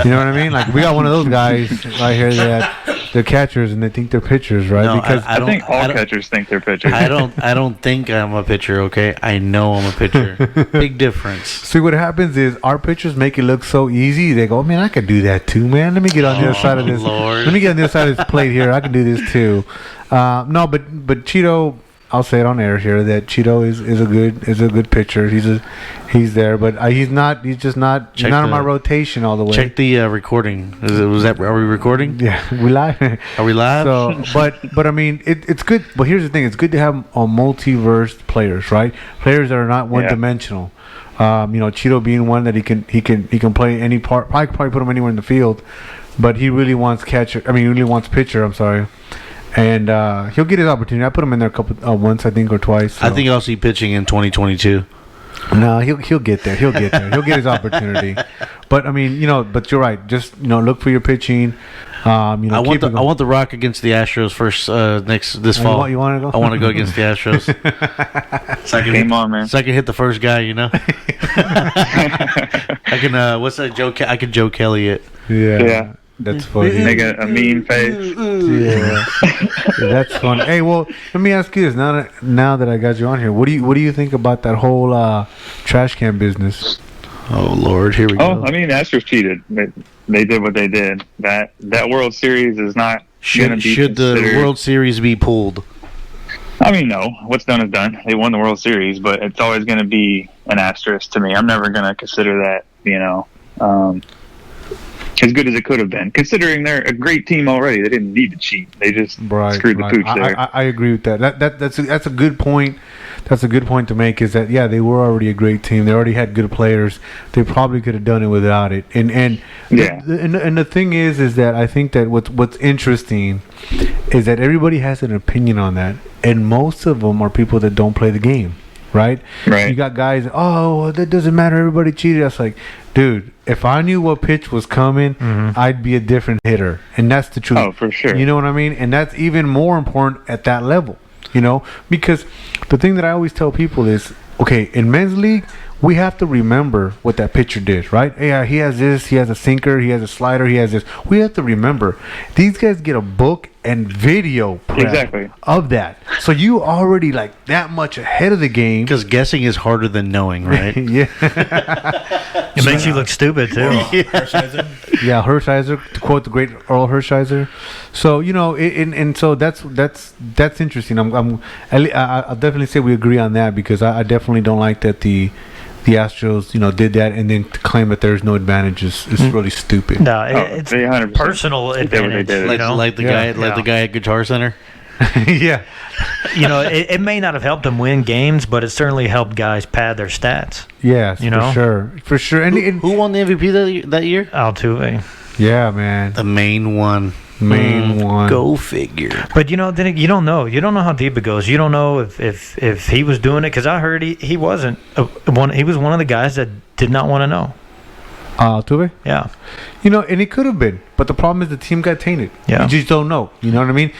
S1: You know what I mean? Like we got one of those guys right here that they're catchers and they think they're pitchers, right?
S3: No,
S1: Because
S5: I think all catchers think they're pitchers.
S3: I don't think I'm a pitcher. Okay, I know I'm a pitcher. Big difference.
S1: see what happens is our pitchers make it look so easy. They go, man, I could do that too, man. Let me get on the other side of this.
S3: Lord.
S1: Let me get on the other side of this plate here. I can do this too. No, but Cheeto, I'll say it on air here that Cheeto is a good pitcher. He's there, but he's not. He's just not.
S3: Check
S1: not on
S3: the-
S1: my rotation all the way.
S3: Check the recording. Are we recording?
S1: Yeah, we live.
S3: Are we live?
S1: So, but I mean, it's good. But here's the thing: it's good to have a multiverse players, right? Players that are not one dimensional. Cheeto being one that he can play any part. Probably put him anywhere in the field, but he really wants catcher. I mean, he really wants pitcher. I'm sorry, and he'll get his opportunity. I put him in there once, I think, or twice. So.
S3: I think I'll see pitching in 2022.
S1: No, he'll get there. He'll get there. He'll get his opportunity. But I mean, but you're right. Just look for your pitching.
S3: I want the Rock against the Astros first this fall.
S1: You want to go?
S3: I want to go against the Astros. So I can
S5: Game on, man.
S3: So I can hit the first guy. I can. What's that? I can Joe Kelly it.
S1: Yeah. That's funny.
S5: Make a mean face.
S1: Yeah, that's fun. Hey, well, let me ask you this. Now that I got you on here, what do you think about that whole trash can business?
S3: Oh Lord, here we go.
S5: Oh, I mean, the Astros cheated. They did what they did. That World Series is not going to be
S3: Should the
S5: considered-
S3: World Series be pulled?
S5: I mean, no. What's done is done. They won the World Series, but it's always going to be an asterisk to me. I'm never going to consider that, as good as it could have been, considering they're a great team already. They didn't need to cheat. They just screwed the pooch there.
S1: I agree with that. That's a good point. That's a good point to make. Is that they were already a great team. They already had good players. They probably could have done it without it. And the thing is that I think that what's interesting is that everybody has an opinion on that, and most of them are people that don't play the game. Right? You got guys, that doesn't matter, everybody cheated. I was like, dude, if I knew what pitch was coming, I'd be a different hitter. And that's the truth.
S5: Oh, for sure.
S1: You know what I mean? And that's even more important at that level, because the thing that I always tell people is, okay, in men's league, we have to remember what that pitcher did, right? Yeah, he has this, he has a sinker, he has a slider, he has this. We have to remember. These guys get a book and video prep of that. So you already like that much ahead of the game.
S3: Because guessing is harder than knowing, right?
S1: Yeah.
S2: It makes you look stupid too.
S1: Yeah, Hershiser, to quote the great Earl Hershiser. So and so that's interesting. I'll definitely say we agree on that, because I definitely don't like that the Astros did that, and then to claim that there's no advantages is really stupid.
S2: No, it's
S5: 100%.
S2: personal advantage.
S3: Like the guy at Guitar Center.
S1: Yeah.
S2: It may not have helped them win games, but it certainly helped guys pad their stats.
S1: Yes, for sure. And
S3: Who won the MVP that year?
S2: Altuve.
S1: Yeah, man.
S3: The main one.
S1: One.
S3: Go figure.
S2: But then you don't know. You don't know how deep it goes. You don't know if he was doing it, because I heard he wasn't one. He was one of the guys that did not want to know.
S1: Altuve?
S2: Yeah.
S1: And it could have been, but the problem is the team got tainted.
S2: Yeah.
S1: You just don't know. You know what I mean?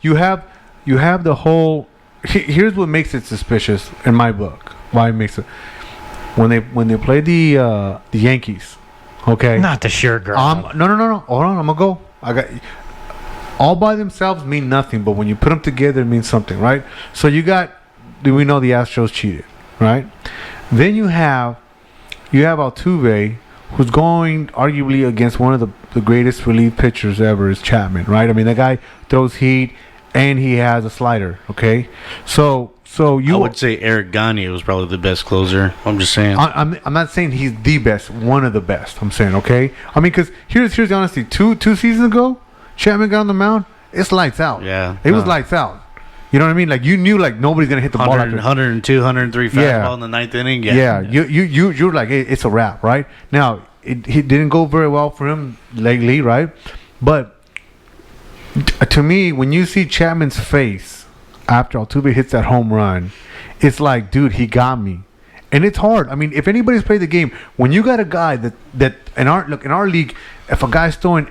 S1: You have the whole. Here's what makes it suspicious in my book. Why it makes it when they play the Yankees. Okay.
S2: Not the sure girl.
S1: No. Hold on. I'm gonna go. I got. All by themselves mean nothing, but when you put them together, it means something, right? So we know the Astros cheated, right? Then you have Altuve, who's going arguably against one of the greatest relief pitchers ever, is Chapman, right? I mean, that guy throws heat, and he has a slider, okay? So I
S3: would say Eric Gagne was probably the best closer. I'm just saying.
S1: I'm not saying he's the best, one of the best. I'm saying, okay? I mean, because here's the honesty. Two seasons ago, Chapman got on the mound. It's lights out.
S3: Yeah.
S1: It was lights out. You know what I mean? Like, you knew nobody's gonna hit the ball.
S3: 102, 103 fastball in the ninth inning.
S1: Yeah. You're like, hey, it's a wrap, right? Now it didn't go very well for him lately, right? But to me, when you see Chapman's face after Altuve hits that home run, it's like, dude, he got me. And it's hard. I mean, if anybody's played the game, when you got a guy that in our league, if a guy's throwing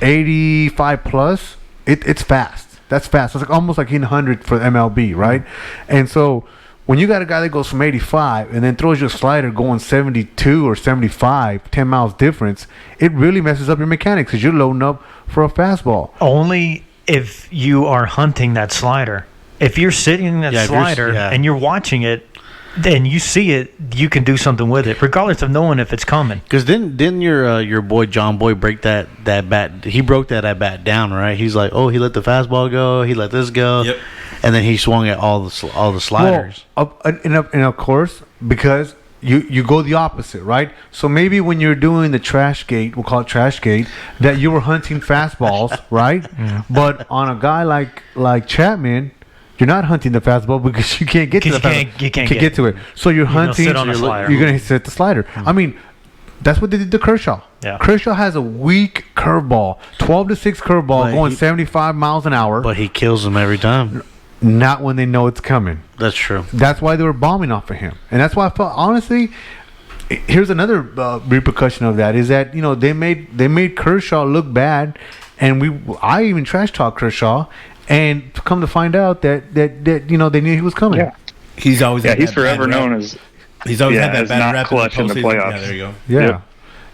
S1: 85 plus, it's fast. That's fast. It's like almost like hitting 100 for MLB, right? And so when you got a guy that goes from 85 and then throws you a slider going 72 or 75, 10 miles difference, it really messes up your mechanics because you're loading up for a fastball.
S2: Only if you are hunting that slider. If you're sitting in that slider and you're watching it, then you see it, you can do something with it, regardless of knowing if it's coming.
S3: Because didn't your boy John Boy break that bat? He broke that at bat down, right? He's like, oh, he let the fastball go, he let this go, and then he swung at all the sliders.
S1: Well, and of course, because you go the opposite, right? So maybe when you're doing the trash gate, we'll call it trash gate, that you were hunting fastballs, right? Yeah. But on a guy like Chapman, you're not hunting the fastball because you can't get to the fastball. You can't get to it. So you're hunting. You're going to hit the slider. I mean, that's what they did to Kershaw.
S2: Yeah.
S1: Kershaw has a weak curveball, 12-6 curveball going 75 miles an hour.
S3: But he kills them every time.
S1: Not when they know it's coming.
S3: That's true.
S1: That's why they were bombing off of him, and that's why I felt, honestly. Here's another repercussion of that is that they made Kershaw look bad, and I even trash talk Kershaw. And to come to find out that they knew he was coming.
S5: Yeah,
S4: he's always
S5: he's forever known as
S4: he's always had that bad rap
S5: clutch in the playoffs.
S4: Yeah, there you go.
S1: Yeah,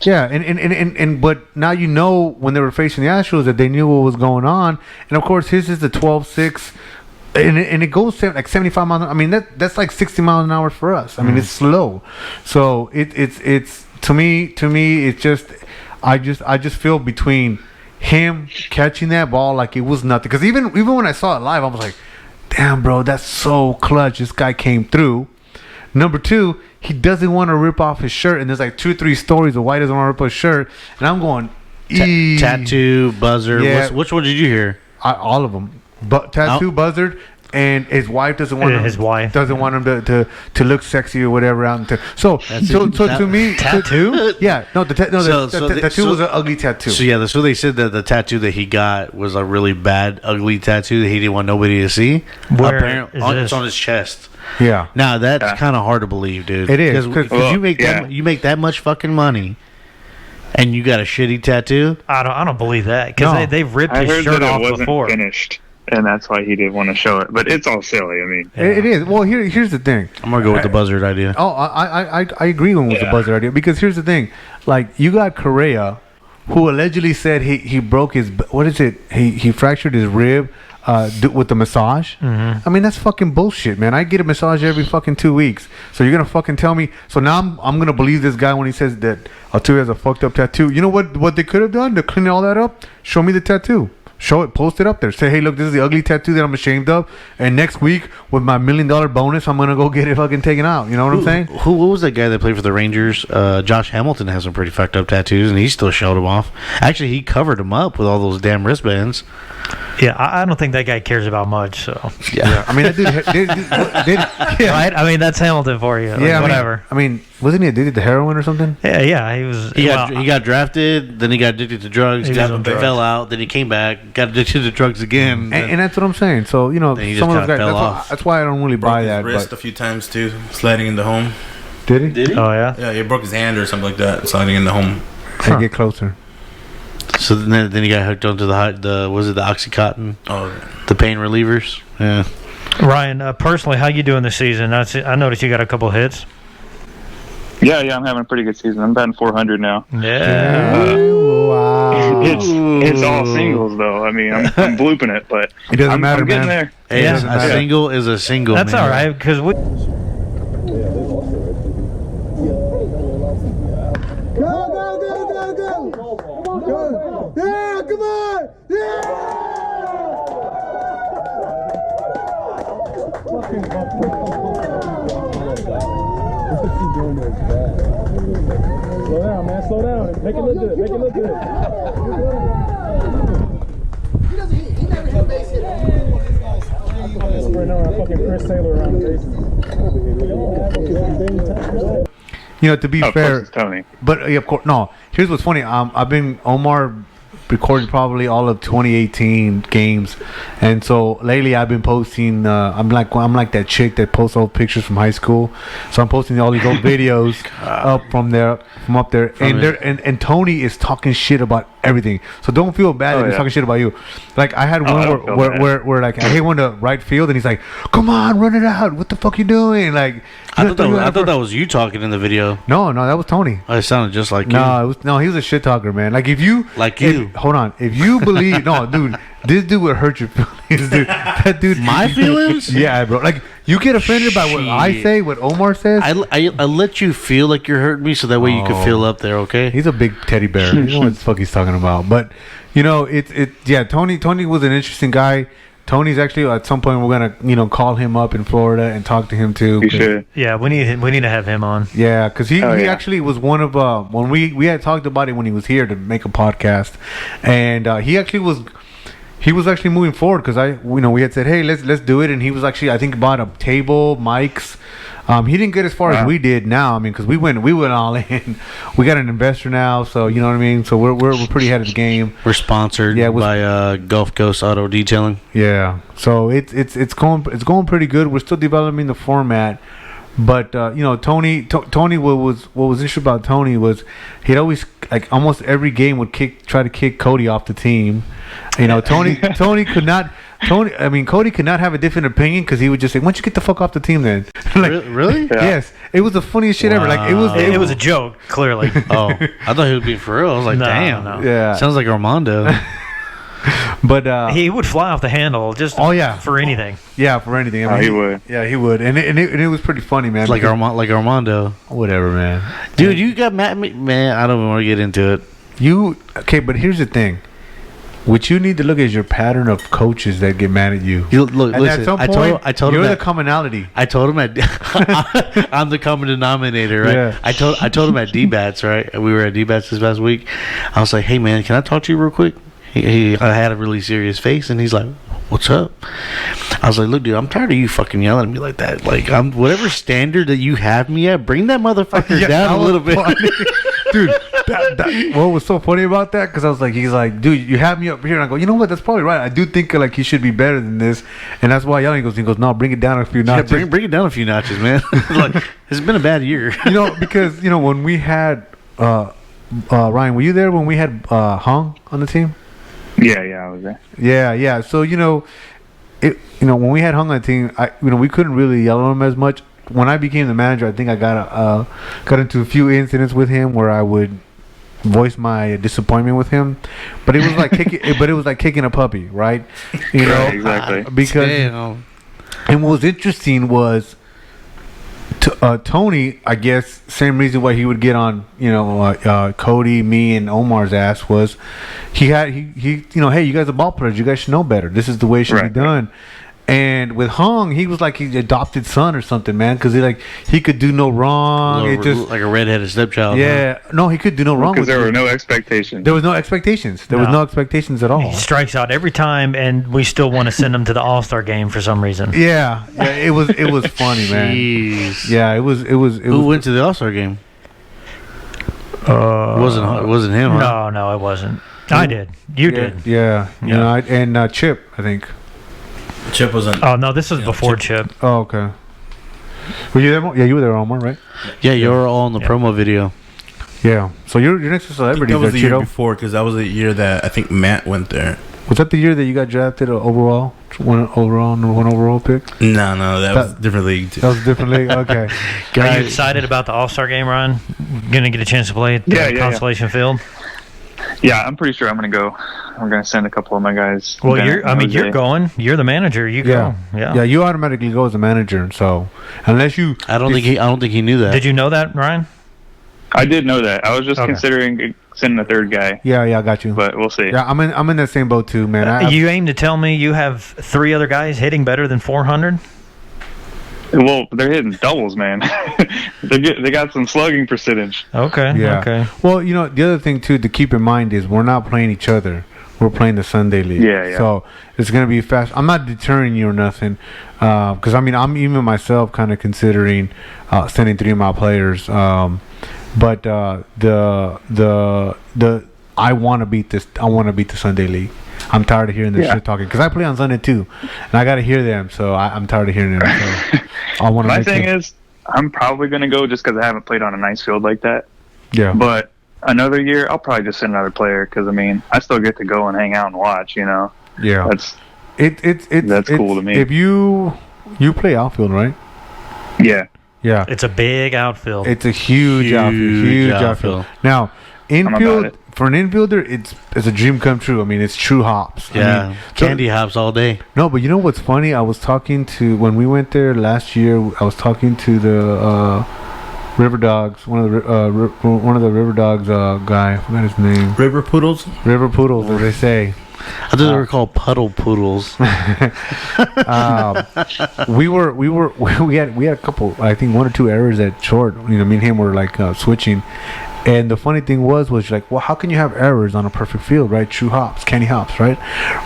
S1: yeah, and but now when they were facing the Astros that they knew what was going on, and of course his is the 12-6, and it goes like 75 miles. I mean that's like 60 miles an hour for us. I mean it's slow, so it's to me it's just I just feel between him catching that ball like it was nothing, because even when I saw it live I was like, damn bro, that's so clutch, this guy came through. Number two, he doesn't want to rip off his shirt, and there's like 2-3 stories of why he doesn't want to rip off his shirt, and I'm going
S3: tattoo, buzzer.
S1: Yeah.
S3: Which one did you hear?
S1: All of them, but tattoo, buzzard, and his wife doesn't want him to look sexy or whatever out. So to me,
S2: tattoo.
S1: Yeah, no, the tattoo was an ugly tattoo.
S3: So they said that the tattoo that he got was a really bad, ugly tattoo that he didn't want nobody to see.
S2: Apparently,
S3: it's on his chest.
S1: Yeah.
S3: Now that's kind of hard to believe, dude.
S1: It is,
S3: because you make that much fucking money, and you got a shitty tattoo.
S2: I don't believe that, because they've ripped his shirt off before.
S5: Finished. And that's why he didn't want to show it. But it's all silly. I mean,
S1: it is. Well, here's the thing.
S3: I'm gonna go with the buzzard idea.
S1: Oh, I agree with the buzzard idea, because here's the thing. Like, you got Correa, who allegedly said he broke his, what is it? He fractured his rib with the massage.
S2: Mm-hmm.
S1: I mean, that's fucking bullshit, man. I get a massage every fucking 2 weeks. So you're gonna fucking tell me? So now I'm gonna believe this guy when he says that Altuve has a fucked up tattoo. You know what they could have done to clean all that up? Show me the tattoo. Show it, post it up there. Say, hey, look, this is the ugly tattoo that I'm ashamed of. And next week, with my $1 million bonus, I'm gonna go get it fucking taken out. You know what I'm saying?
S3: What was that guy that played for the Rangers? Josh Hamilton has some pretty fucked up tattoos, and he still showed them off. Actually, he covered them up with all those damn wristbands.
S2: Yeah, I don't think that guy cares about much. So
S1: yeah. I mean, that dude,
S2: right? I mean, that's Hamilton for you.
S1: Yeah,
S2: whatever.
S1: I mean, wasn't he addicted to heroin or something?
S2: Yeah, he was.
S3: He got drafted, then he got addicted to drugs. Fell out, then he came back, got addicted to drugs again,
S1: and that's what I'm saying. So some of those guys. That's why I don't really buy that.
S4: Broke his wrist a few times too, sliding in the home.
S1: Did he?
S2: Oh yeah.
S4: Yeah, he broke his hand or something like that, sliding in the home.
S1: Huh. Get closer.
S3: So then he got hooked onto the Oxycontin?
S4: Oh,
S3: the pain relievers. Yeah.
S2: Ryan, personally, how you doing this season? I noticed you got a couple hits.
S5: Yeah, I'm having a pretty good season. I'm batting 400 now.
S2: Yeah.
S1: Wow.
S5: It's all singles though. I mean, I'm blooping it, but
S1: it doesn't matter,
S5: I'm getting
S1: man.
S5: there.
S3: Hey, a single is a single.
S2: That's
S3: man.
S2: all right, because we.
S6: Yeah, come on! Yeah! Slow down, man. Slow down. Make it look good. Make it look good. He never hit a base hit. Right now, I'm fucking Chris Taylor around the bases.
S1: To be fair, but of course, no. Here's what's funny. I've been Omar recorded probably all of 2018 games, and so lately I've been posting. I'm like that chick that posts old pictures from high school. So I'm posting all these old videos up there, and Tony is talking shit about everything. So don't feel bad
S5: Oh,
S1: that he's
S5: yeah.
S1: talking shit about you. Like I had
S5: I
S1: one
S5: don't feel
S1: where like I hit one to right field and he's like, "Come on, run it out! What the fuck you doing?" Like
S3: I thought that was you talking in the video.
S1: no, that was Tony.
S3: It sounded just like you.
S1: No, he was a shit talker, man. Like if you hold on, if you believe no, dude, this dude would hurt your feelings, dude. That dude,
S3: My feelings?
S1: yeah, bro. Like you get offended by what I say, what Omar says.
S3: I let you feel like you're hurting me so that way you can feel up there, okay?
S1: He's a big teddy bear. You know what the fuck he's talking about. But you know, Tony was an interesting guy. Tony's actually at some point we're gonna call him up in Florida and talk to him too.
S5: You should.
S2: Yeah, we need to have him on.
S1: Yeah, because he
S5: yeah.
S1: actually was one of when we had talked about it when he was here to make a podcast, and he was actually moving forward because we had said, hey, let's do it, and he was actually, I think, bought a table, mics. He didn't get as far as we did now. I mean, because we went all in. We got an investor now, so you know what I mean. So we're pretty ahead of the game.
S3: We're sponsored by Gulf Coast Auto Detailing.
S1: Yeah, so it's going pretty good. We're still developing the format, but Tony, what was interesting about Tony was he'd always, like, almost every game would try to kick Cody off the team. You know, Cody could not have a different opinion because he would just say, "Why don't you get the fuck off the team then?" Like,
S3: Really?
S5: Yeah.
S1: Yes, it was the funniest shit ever. Like
S2: It was a joke, clearly.
S3: Oh, I thought he was being for real. I was like,
S2: No,
S3: damn.
S2: no.
S1: Yeah.
S3: Sounds like Armando.
S1: But
S2: He would fly off the handle just for anything.
S1: yeah, for anything. I mean,
S5: He would.
S1: Yeah, he would, and it was pretty funny, man.
S3: like
S1: because-
S3: Armando.
S1: whatever, man.
S3: Dude, you got mad at me. Man, I don't even want to get into it.
S1: Okay, but here's the thing. What you need to look at is your pattern of coaches that get mad at you.
S3: Look,
S1: And
S3: listen,
S1: at some
S3: I
S1: point,
S3: told
S1: you're
S3: him
S1: the
S3: that,
S1: commonality.
S3: I told him I'm the common denominator, right?
S1: Yeah.
S3: I told him at D-Bats, right? We were at D-Bats this past week. I was like, hey man, can I talk to you real quick? I had a really serious face, and he's like, what's up? I was like, look, dude, I'm tired of you fucking yelling at me like that. Like, I'm whatever standard that you have me at, bring that motherfucker
S1: Yeah,
S3: down
S1: that
S3: a little
S1: was
S3: bit.
S1: funny. Dude, what was so funny about that? Because he's like, dude, you have me up here, and I go, you know what? That's probably right. I do think like he should be better than this, and that's why yelling. He goes, no, bring it down a few
S3: Yeah,
S1: notches.
S3: bring it down a few notches, man. Like, it's been a bad year.
S1: Because when we had Ryan, were you there when we had Hung on the team?
S5: Yeah, I was there.
S1: Yeah. So when we had Hung on the team, we couldn't really yell at him as much. When I became the manager, I think I got into a few incidents with him where I would voice my disappointment with him, but it was like kicking a puppy, right?
S5: Exactly.
S1: Because
S3: Damn.
S1: and what was interesting was Tony, I guess, same reason why he would get on, Cody, me, and Omar's ass was he hey, you guys are ball players, you guys should know better. This is the way it should be done. And with Hung, he was like his adopted son or something, man, because he could do no wrong. It just
S3: like a redheaded stepchild.
S1: yeah, no, he could do no wrong.
S5: Because there were no expectations.
S1: There was no expectations. There was no expectations at all.
S2: He strikes out every time, and we still want to send him to the All-Star game for some reason.
S1: Yeah, it was funny, man.
S3: Jeez.
S1: Yeah, it was.
S3: Who went to the All-Star game? It wasn't him, huh?
S2: No, it wasn't. I did. You did.
S1: Yeah. And Chip, I think.
S4: Chip wasn't.
S2: Oh no, this was before Chip.
S1: Oh, okay. Were you there? Yeah, you were there, Omar, right?
S3: Yeah, you were all in the promo video.
S1: Yeah. So you're next to
S4: I think
S1: celebrities.
S4: that was the year
S1: Cheeto.
S4: before, because that was the year that I think Matt went there.
S1: Was that the year that you got drafted number one overall pick?
S4: No, that was a different league too.
S1: That was a different league. Okay.
S2: Are you excited about the All-Star game, Ryan? Gonna get a chance to play at the Constellation Field?
S5: Yeah, I'm pretty sure I'm gonna go. I'm gonna send a couple of my guys.
S2: Well, you're going. You're the manager. You go.
S1: Yeah. You automatically go as a manager. So unless you,
S3: I don't think he knew that.
S2: Did you know that, Ryan?
S5: I did know that. I was just considering sending a third guy.
S1: Yeah, I got you.
S5: But we'll see.
S1: Yeah, I'm in that same boat too, man.
S2: You aim to tell me you have 3 other guys hitting better than 400?
S5: Well, they're hitting doubles, man. they got some slugging percentage.
S2: Okay.
S1: Yeah.
S2: Okay.
S1: Well, the other thing too to keep in mind is we're not playing each other. We're playing the Sunday League.
S5: Yeah.
S1: So it's gonna be fast. I'm not deterring you or nothing, because I'm even myself kind of considering sending 3 of my players. But the I want to beat this. I want to beat the Sunday League. I'm tired of hearing this shit talking because I play on Sunday too, and I got to hear them. So I'm tired of hearing them. So I want to.
S5: My thing is, I'm probably gonna go just because I haven't played on a nice field like that.
S1: Yeah.
S5: But another year, I'll probably just send another player because I mean, I still get to go and hang out and watch. You know,
S1: Yeah.
S5: that's
S1: That's
S5: cool to me.
S1: If you play outfield, right?
S5: yeah.
S1: Yeah.
S2: It's a big outfield.
S1: It's a huge outfield. Huge outfield. Now,
S5: about
S1: infield
S5: it.
S1: for an infielder, it's a dream come true. I mean, it's true hops.
S3: Yeah,
S1: I mean,
S3: candy hops all day.
S1: No, but you know what's funny? I was talking to when we went there last year. I was talking to the River Dogs, one of the River Dogs guy. I forgot his name.
S4: River Poodles?
S1: River Poodles, as they say.
S3: I thought they were called puddle poodles.
S1: we had a couple, I think 1 or 2 errors at short. You know, me and him were like switching, and the funny thing was like, well, how can you have errors on a perfect field, right? True hops, candy hops, right?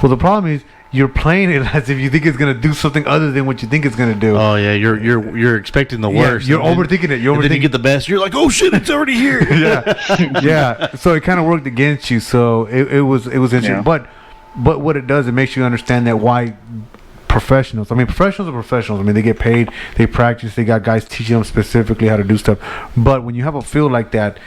S1: Well, the problem is you're playing it as if you think it's gonna do something other than what you think it's gonna do.
S3: Oh yeah, you're expecting the
S1: Yeah,
S3: worst.
S1: you're
S3: and then-
S1: overthinking it. You're
S3: and then you
S1: overthinking.
S3: get the best. You're like, oh shit, it's already here.
S1: Yeah. So it kind of worked against you. So it was interesting.
S5: Yeah.
S1: But what it does, it makes you understand that why professionals. I mean, professionals are professionals. I mean, they get paid, they practice, they got guys teaching them specifically how to do stuff. But when you have a field like that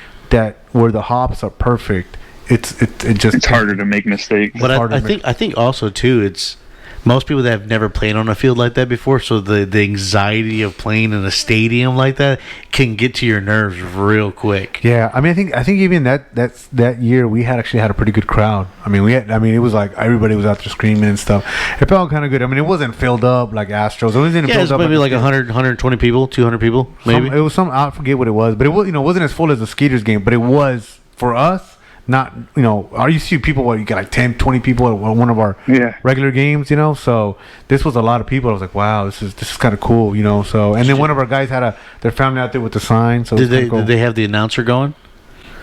S1: where the hops are perfect, it's
S5: harder to make mistakes.
S3: But
S1: hard to
S3: I think also too, it's most people that have never played on a field like that before, so the anxiety of playing in a stadium like that can get to your nerves real quick.
S1: Yeah, I mean, I think even that year we actually had a pretty good crowd. I mean, it was like everybody was out there screaming and stuff. It felt kind of good. I mean, it wasn't filled up like Astros. It wasn't
S3: Yeah,
S1: filled
S3: it's
S1: up
S3: maybe like 100, 120 people, 200 people, maybe.
S1: It was some. I forget what it was, but it was, it wasn't as full as the Skeeters game, but it was for us. Not, you see people, you get like 10, 20 people at one of our regular games, so this was a lot of people. I was like, wow, this is kind of cool, so, and then one of our guys had their family out there with the sign. So
S3: did they have the announcer going?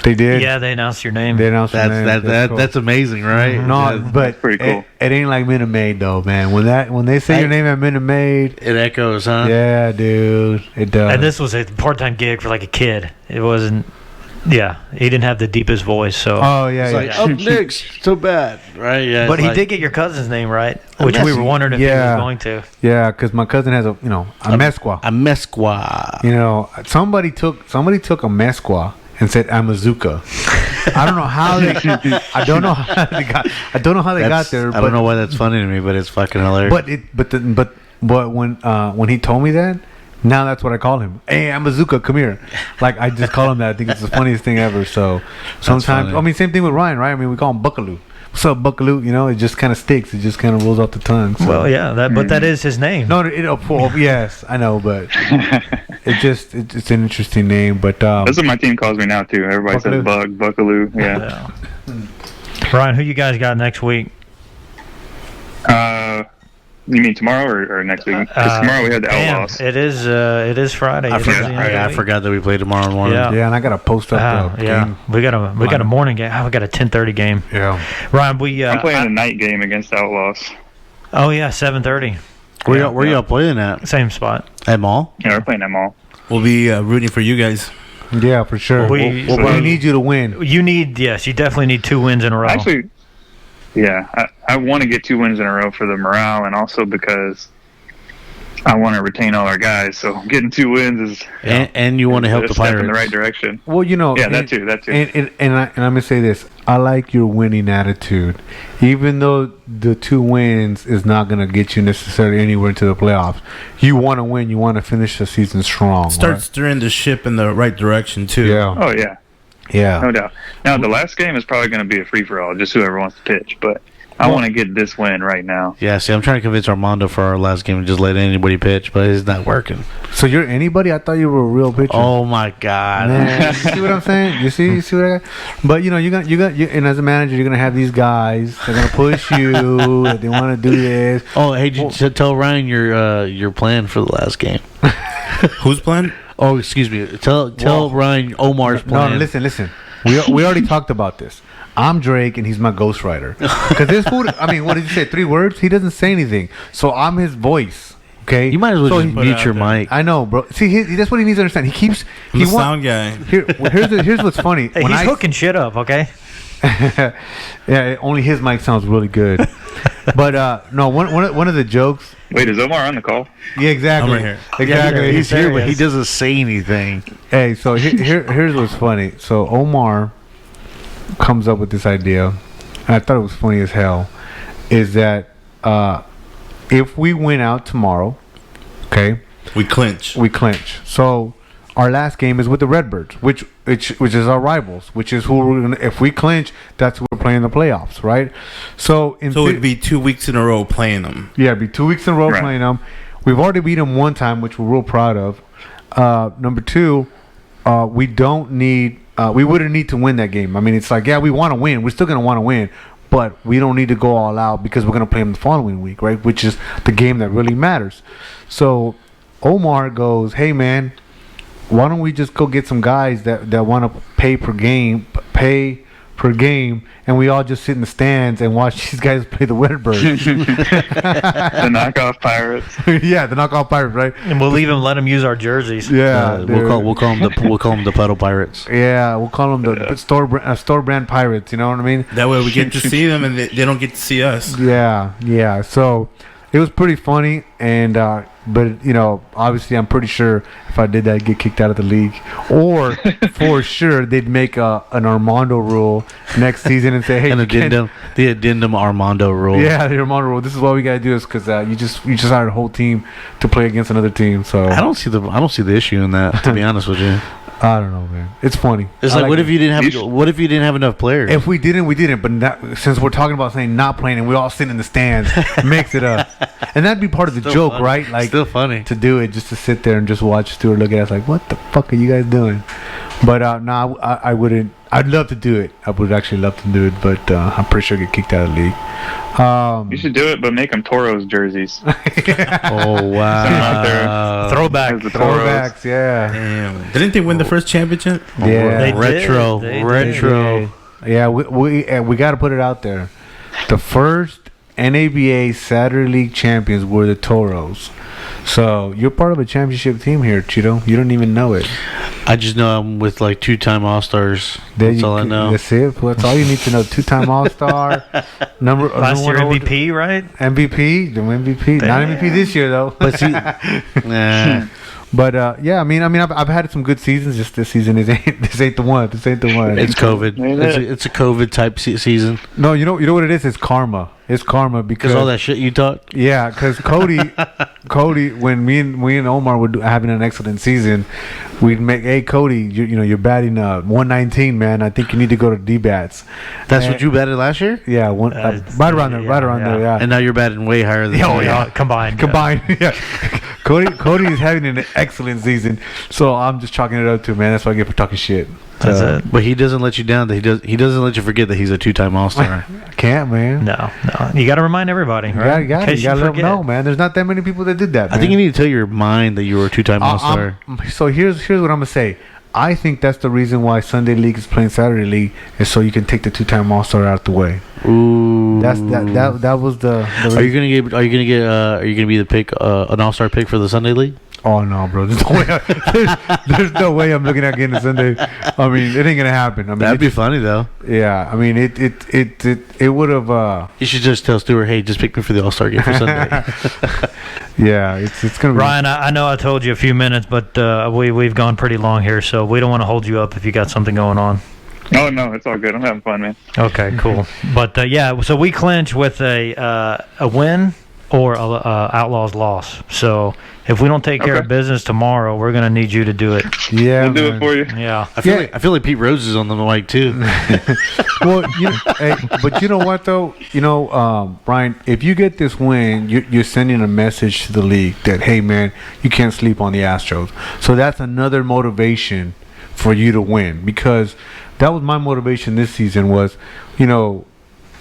S1: They did.
S2: Yeah, they announced your name.
S1: They announced your name.
S3: That's amazing, right?
S1: No,
S3: Yeah,
S1: but
S5: pretty cool.
S1: It ain't like Minute Maid though, man. When they say your name at Minute Maid,
S3: it echoes, huh?
S1: yeah, dude, it does.
S2: And this was a part-time gig for like a kid. It wasn't. Yeah, he didn't have the deepest voice, so.
S1: Oh yeah,
S3: It's
S1: yeah.
S3: like, up next, so bad, right? Yeah.
S2: But
S3: it's
S2: he
S3: like-
S2: did get your cousin's name right, which we were wondering if he
S1: Yeah.
S2: was going to.
S1: Yeah, because my cousin has a mesqua.
S3: a mesqua.
S1: Somebody took a mesqua and said Amazuka. I don't know how they. I don't know how they got. I don't know how they got there.
S3: I don't know why that's funny to me, but it's fucking hilarious.
S1: But when he told me that, now that's what I call him. Hey, Amazuka, come here. Like I just call him that. I think it's the funniest thing ever. So sometimes,
S3: funny.
S1: I mean, same thing with Ryan, right? I mean, we call him Buckalew. What's up, Buckalew? It just kind of sticks. It just kind of rolls off the tongue. So.
S2: Well, yeah, but that is his name.
S1: No, yes, I know, but it's an interesting name. But
S5: That's what my team calls me now too. Everybody says Buckaloo. Yeah.
S2: Ryan, who you guys got next week?
S5: You mean tomorrow or next week? Because tomorrow we have the Outlaws.
S2: It is Friday.
S3: I
S2: It is the end of the
S3: forgot. I
S2: week.
S3: forgot that we play tomorrow morning.
S2: Yeah.
S1: yeah, and I got to post up the
S2: yeah,
S1: game.
S2: we got a morning game. We got a 10:30 game.
S1: Yeah.
S2: Ryan,
S5: I'm playing a night game against the Outlaws.
S2: Oh yeah, 7:30.
S3: Where y'all playing at?
S2: Same spot.
S3: At Mall?
S5: Yeah, we're playing them all.
S4: We'll be rooting for you guys.
S1: Yeah, for sure.
S2: We
S1: need you to win.
S2: You definitely need 2 wins in a row.
S5: Actually, yeah, I want to get 2 wins in a row for the morale, and also because I want to retain all our guys. So getting 2 wins is
S3: And you want to help
S5: a
S3: the
S5: step
S3: Pirates.
S5: in the right direction.
S1: Well,
S5: Yeah, that too.
S1: And I'm gonna say this. I like your winning attitude, even though the 2 wins is not gonna get you necessarily anywhere into the playoffs. You want to win. You want to finish the season strong.
S4: Start
S1: right?
S4: steering the ship in the right direction too.
S1: Yeah.
S5: Oh yeah,
S1: Yeah.
S5: no doubt. Now the last game is probably going to be a free for all, just whoever wants to pitch. But I want to get this win right now.
S3: Yeah, see, I'm trying to convince Armando for our last game to just let anybody pitch, but it's not working.
S1: So you're anybody? I thought you were a real pitcher.
S3: Oh my God!
S1: Man, you see what I'm saying? You see what I got? But you and as a manager, you're gonna have these guys. They're gonna push you. They want to do this.
S3: Oh, hey, did you tell Ryan your plan for the last game?
S4: Who's playing?
S3: Oh, excuse me. Tell Ryan Omar's plan.
S1: No, listen. We already talked about this. I'm Drake and he's my ghostwriter. Because this fool, I mean, what did you say? 3 words? He doesn't say anything. So I'm his voice. Okay.
S3: You might as well
S1: So
S3: just
S1: he-
S3: mute your mic.
S1: I know, bro. See, that's what he needs to understand.
S4: I'm the sound guy.
S1: Here's what's funny.
S2: Hey, he's hooking shit up, okay?
S1: Yeah, only his mic sounds really good. But no, one of the jokes.
S5: Wait, is Omar on the call?
S1: Yeah, exactly.
S4: I'm right here.
S1: Exactly.
S3: He's here, but he
S2: Serious.
S3: doesn't say anything.
S1: Hey, so here's what's funny. So Omar comes up with this idea, and I thought it was funny as hell, is that if we win out tomorrow, okay,
S4: We clinch.
S1: we clinch. So our last game is with the Redbirds, which is our rivals, which is who we're gonna. If we clinch, that's who we're playing in the playoffs, right? So
S4: So it'd be 2 weeks in a row playing them.
S1: yeah, it'd be 2 weeks in a row
S5: Right.
S1: playing them. We've already beat them one time, which we're real proud of. Number two, we don't need. We wouldn't need to win that game. I mean, it's like, yeah, we want to win. We're still gonna want to win, but we don't need to go all out because we're gonna play them the following week, right? Which is the game that really matters. So Omar goes, "Hey man, why don't we just go get some guys that want to pay per game, and we all just sit in the stands and watch these guys play the Redbirds."
S5: The knockoff Pirates.
S1: Yeah, the knockoff Pirates, right?
S2: And we'll even let them use our jerseys.
S1: Yeah,
S3: We'll call them the Puddle Pirates.
S1: yeah, we'll call them the store brand Pirates. You know what I mean?
S4: That way we get to see them and they don't get to see us.
S1: Yeah. So it was pretty funny, and but you know, obviously, I'm pretty sure if I did that, I'd get kicked out of the league, or for sure they'd make an Armando rule next season and say, "Hey,
S3: And
S1: you can't-"
S3: the addendum Armando rule.
S1: Yeah, the Armando rule. This is what we gotta do is because you just hired a whole team to play against another team. So
S3: I don't see the issue in that. To be honest with you,
S1: I don't know, man. It's funny.
S3: it's
S1: I
S3: like, what
S1: it.
S3: if you didn't have enough players?
S1: If we didn't, we didn't. But since we're talking about saying not playing and we all sit in the stands, mix it up, and that'd be part of the
S3: Still
S1: joke,
S3: funny.
S1: right? Like
S3: Still funny.
S1: to do it, just to sit there and just watch Stuart look at us like, "What the fuck are you guys doing?" But no, I wouldn't. I'd love to do it. I would actually love to do it, but I'm pretty sure I'd get kicked out of the league.
S5: You should do it, but make them Toros jerseys.
S3: Oh wow!
S5: out there.
S2: Throwback.
S5: As the Toros.
S1: Throwbacks, yeah.
S4: Damn. Didn't they win the first championship?
S1: Yeah.
S2: They did.
S3: retro,
S2: They did.
S3: retro.
S1: Yeah, we got to put it out there. The first NABA Saturday League champions were the Toros. So you're part of a championship team here, Cheeto. You don't even know it.
S3: I just know I'm with like 2-time All Stars.
S1: There
S3: That's
S1: you
S3: all I
S1: can-
S3: know.
S1: That's it. That's all you need to know. 2-time All-Star,
S2: Last year
S1: number
S2: MVP, right?
S1: MVP, the MVP. Not MVP this year though.
S3: But see, nah.
S1: But yeah, I mean, I've had some good seasons. Just this season this ain't the one. This ain't the one.
S3: It's COVID.
S5: Ain't
S3: It's a COVID type season.
S1: No, you know what it is? It's karma. It's karma because
S3: Because all that shit you talked.
S1: yeah, because Cody, when me and Omar were having an excellent season, we'd make, "Hey Cody, you're batting 119, man. I think you need to go to D-bats."
S3: That's what you batted last year,
S1: Yeah, right around there,
S2: yeah.
S1: yeah.
S3: and now you're batting way higher than.
S1: Oh,
S3: me.
S1: yeah.
S2: Combined.
S1: Combined, yeah. Cody is having an excellent season, so I'm just chalking it up to, man. That's what I get for talking shit.
S2: That's
S1: So,
S2: it.
S3: But he doesn't let you down. That he doesn't let you forget that he's a 2-time All Star.
S1: Can't, man.
S2: No. You got to remind everybody, right?
S1: You got
S2: In
S1: to
S2: case
S1: let them
S2: forget.
S1: know, man. There's not that many people that did that,
S3: I
S1: man.
S3: think you need to tell your mind that you were a 2-time All Star.
S1: So here's what I'm gonna say. I think that's the reason why Sunday League is playing Saturday League, is so you can take the 2-time All-Star out the way.
S3: Ooh.
S1: That was the
S3: Are you gonna be the pick an All Star pick for the Sunday League?
S1: Oh no, bro! There's no way. There's no way I'm looking at getting a Sunday. I mean, it ain't gonna happen. I mean,
S3: That'd be funny though.
S1: yeah. I mean, it would have.
S3: You should just tell Stewart, hey, just pick me for the All Star game for Sunday.
S1: Yeah, it's gonna be.
S2: Ryan, I know I told you a few minutes, but we've gone pretty long here, so we don't want to hold you up if you got something going on.
S5: Oh no, it's all good. I'm having fun, man.
S2: Okay, cool. But yeah, so we clinch with a win or a Outlaws loss. So if we don't take care
S5: Okay.
S2: of business tomorrow, we're gonna need you to do it.
S1: Yeah,
S5: We'll do it
S1: man.
S5: for you.
S2: Yeah.
S3: I feel like Pete Rose is on the mic too.
S1: Well, but you know what though? Brian, if you get this win, you're sending a message to the league that, hey man, you can't sleep on the Astros. So that's another motivation for you to win, because that was my motivation this season. Was,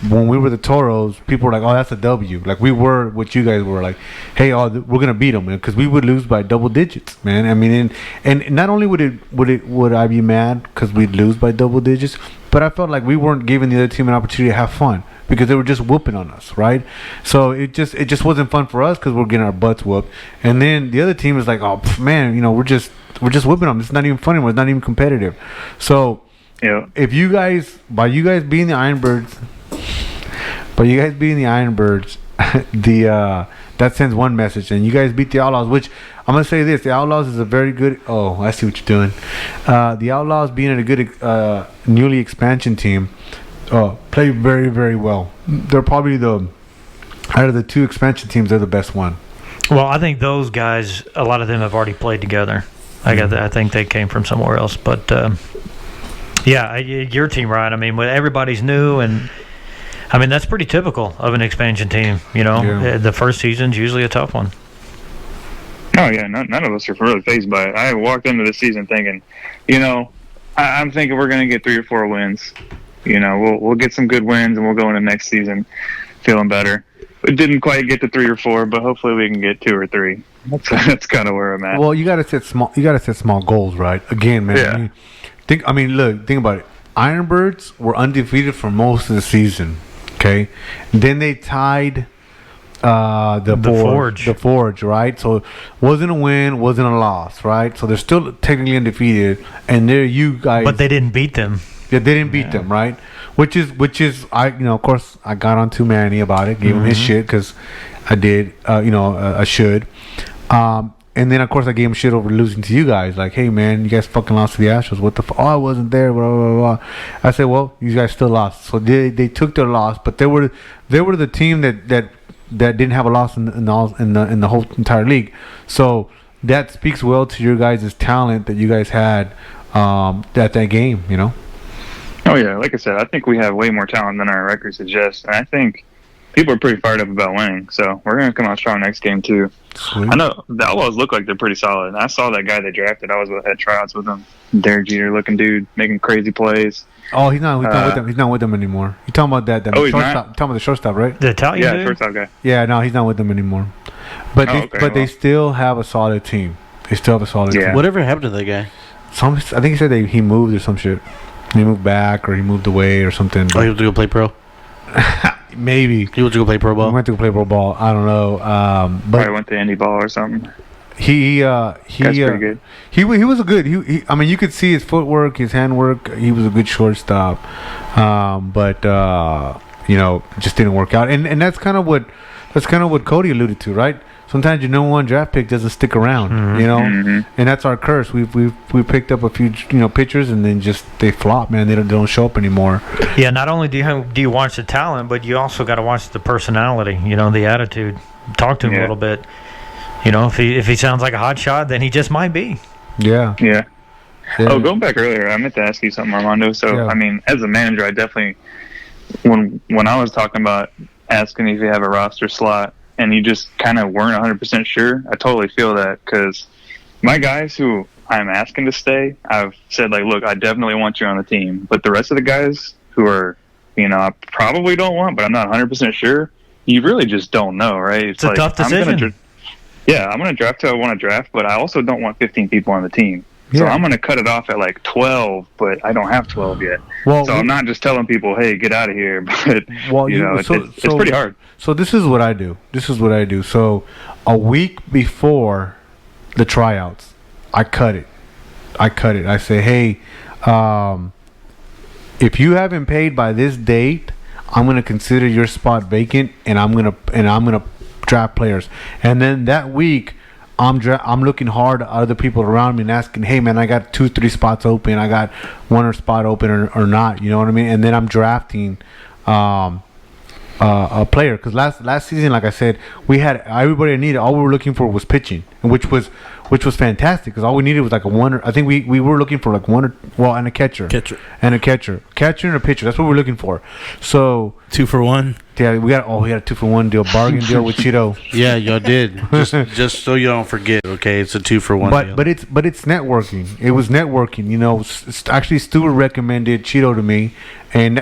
S1: when we were the Toros, people were like, "Oh, that's a W." Like we were what you guys were, like, "Hey, we're gonna beat them," because we would lose by double digits, man. I mean, and not only would I be mad because we'd lose by double digits, but I felt like we weren't giving the other team an opportunity to have fun because they were just whooping on us, right? So it just wasn't fun for us because we're getting our butts whooped, and then the other team is like, "Oh man, we're just whooping them. It's not even fun anymore. It's not even competitive." So
S5: Yeah.
S1: if you guys, by you guys being the Ironbirds. But you guys beating the Ironbirds, that sends one message, and you guys beat the Outlaws, which I'm gonna say this: the Outlaws is a very good. Oh, I see what you're doing. The Outlaws being a good newly expansion team, play very, very well. They're probably out of the 2 expansion teams, they're the best one.
S2: Well, I think those guys, a lot of them have already played together. I think they came from somewhere else. But, your team, Ryan, I mean, when everybody's new, and, I mean, that's pretty typical of an expansion team, you know.
S1: Yeah.
S2: The first season's usually a tough one.
S5: Oh yeah, none of us are really phased by it. I walked into the season thinking, you know, I'm thinking we're going to get 3 or 4 wins. You know, we'll get some good wins, and we'll go into next season feeling better. It didn't quite get to 3 or 4, but hopefully we can get 2 or 3. That's kind of where I'm at.
S1: Well, you gotta set small. You gotta set small goals, right? Again, man.
S5: Yeah.
S1: Think about it. Ironbirds were undefeated for most of the season. Okay, then they tied the Forge, right? So wasn't a win, wasn't a loss, right? So they're still technically undefeated, and they're you guys.
S2: But they didn't beat them.
S1: Yeah, they didn't beat them, right? Which is of course I got on to Manny about it, gave him his shit because I did, I should. And then of course I gave him shit over losing to you guys. Like, hey man, you guys fucking lost to the Astros. What the? Oh, I wasn't there. Blah blah blah. I said, well, you guys still lost. So they took their loss, but they were the team that didn't have a loss in the whole entire league. So that speaks well to your guys' talent that you guys had at that game. You know.
S5: Oh yeah, like I said, I think we have way more talent than our record suggests, and I think people are pretty fired up about winning. So we're gonna come out strong next game too.
S1: Sweet.
S5: I know the Outlaws look like they're pretty solid. I saw that guy they drafted. I was at tryouts with him. Derek Jeter looking dude, making crazy plays.
S1: Oh, he's not with them. He's not with them anymore. You talking about that?
S5: Oh, he's
S1: shortstop.
S5: not?
S1: You're talking about the shortstop, right?
S2: The Italian
S5: Yeah,
S2: dude?
S5: shortstop guy.
S1: Yeah, no, he's not with them anymore. But they still have a solid team. They still have a solid
S5: Yeah.
S1: team.
S3: Whatever happened to that guy?
S1: I think he said he moved or some shit. He moved back or he moved away or something.
S3: Oh, he went to go play pro?
S1: Maybe.
S3: He went to go play pro
S1: He
S3: ball?
S1: went to play pro ball. I don't know.
S5: Probably
S1: But
S5: went to Indy ball or something.
S1: he
S5: Guy's pretty good.
S1: He was a good. I mean, you could see his footwork, his handwork. He was a good shortstop. But just didn't work out. And that's kind of what Cody alluded to, right? Sometimes your number 1 draft pick doesn't stick around, and that's our curse. We picked up a few pitchers and then just they flop, man. They don't show up anymore.
S2: Yeah, not only do you watch the talent, but you also got to watch the personality, the attitude. Talk to him a little bit. If he sounds like a hot shot, then he just might be.
S1: Yeah.
S5: Yeah. Oh, going back earlier, I meant to ask you something, Armando. So,
S1: Yeah.
S5: I mean, as a manager, I definitely, when I was talking about asking if you have a roster slot and you just kind of weren't 100% sure, I totally feel that because my guys who I'm asking to stay, I've said, like, look, I definitely want you on the team. But the rest of the guys who are, I probably don't want, but I'm not 100% sure, you really just don't know, right?
S2: It's a tough decision.
S5: I'm going to draft who I want to draft, but I also don't want 15 people on the team. So
S1: Yeah.
S5: I'm going to cut it off at like 12, but I don't have 12 yet.
S1: Well,
S5: so I'm not just telling people, hey, get out of here. But, it's pretty hard.
S1: So this is what I do. So a week before the tryouts, I cut it. I say, hey, if you haven't paid by this date, I'm gonna consider your spot vacant, and I'm gonna draft players. And then that week, I'm looking hard at other people around me and asking, hey man, I got 2-3 spots open. I got one spot open or not. You know what I mean? And then I'm drafting a player because last season, like I said, we had everybody I needed. All we were looking for was pitching, which was fantastic because all we needed was like a one. I think we were looking for like and a catcher and a pitcher. That's what we're looking for. So
S4: 2 for 1.
S1: yeah, we got a 2-for-1 deal, bargain deal with Cheeto.
S3: Yeah, y'all did. Just so you don't forget, okay? It's a 2-for-1 deal.
S1: But it's networking. It was networking. Actually, Stewart recommended Cheeto to me, and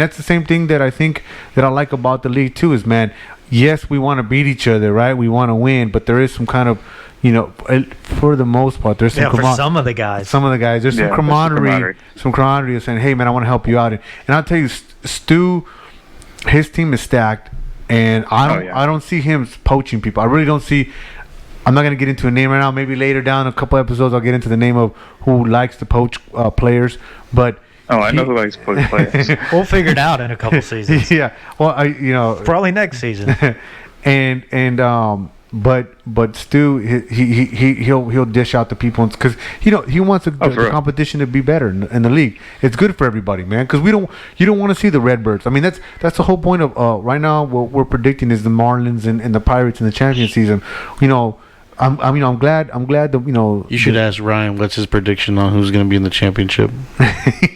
S1: that's the same thing that I think that I like about the league too. Is man, yes, we want to beat each other, right? We want to win, but there is some kind of for the most part, there's some
S2: for some of the guys.
S1: There's some camaraderie. Some camaraderie of saying, hey man, I want to help you out, and I'll tell you, Stu. His team is stacked, and I don't see him poaching people. I really don't see. I'm not gonna get into a name right now. Maybe later down a couple episodes, I'll get into the name of who likes to poach players. But
S5: I know who likes to poach players.
S2: We'll figure it out in a couple seasons.
S1: Yeah. Well,
S2: Probably next season.
S1: and but Stu, he'll dish out the people because he wants the competition to be better in the league. It's good for everybody, man. Because you don't want to see the Redbirds. I mean, that's the whole point of right now. What we're predicting is the Marlins and the Pirates in the champion season. I'm glad that
S3: You should ask Ryan what's his prediction on who's going to be in the championship.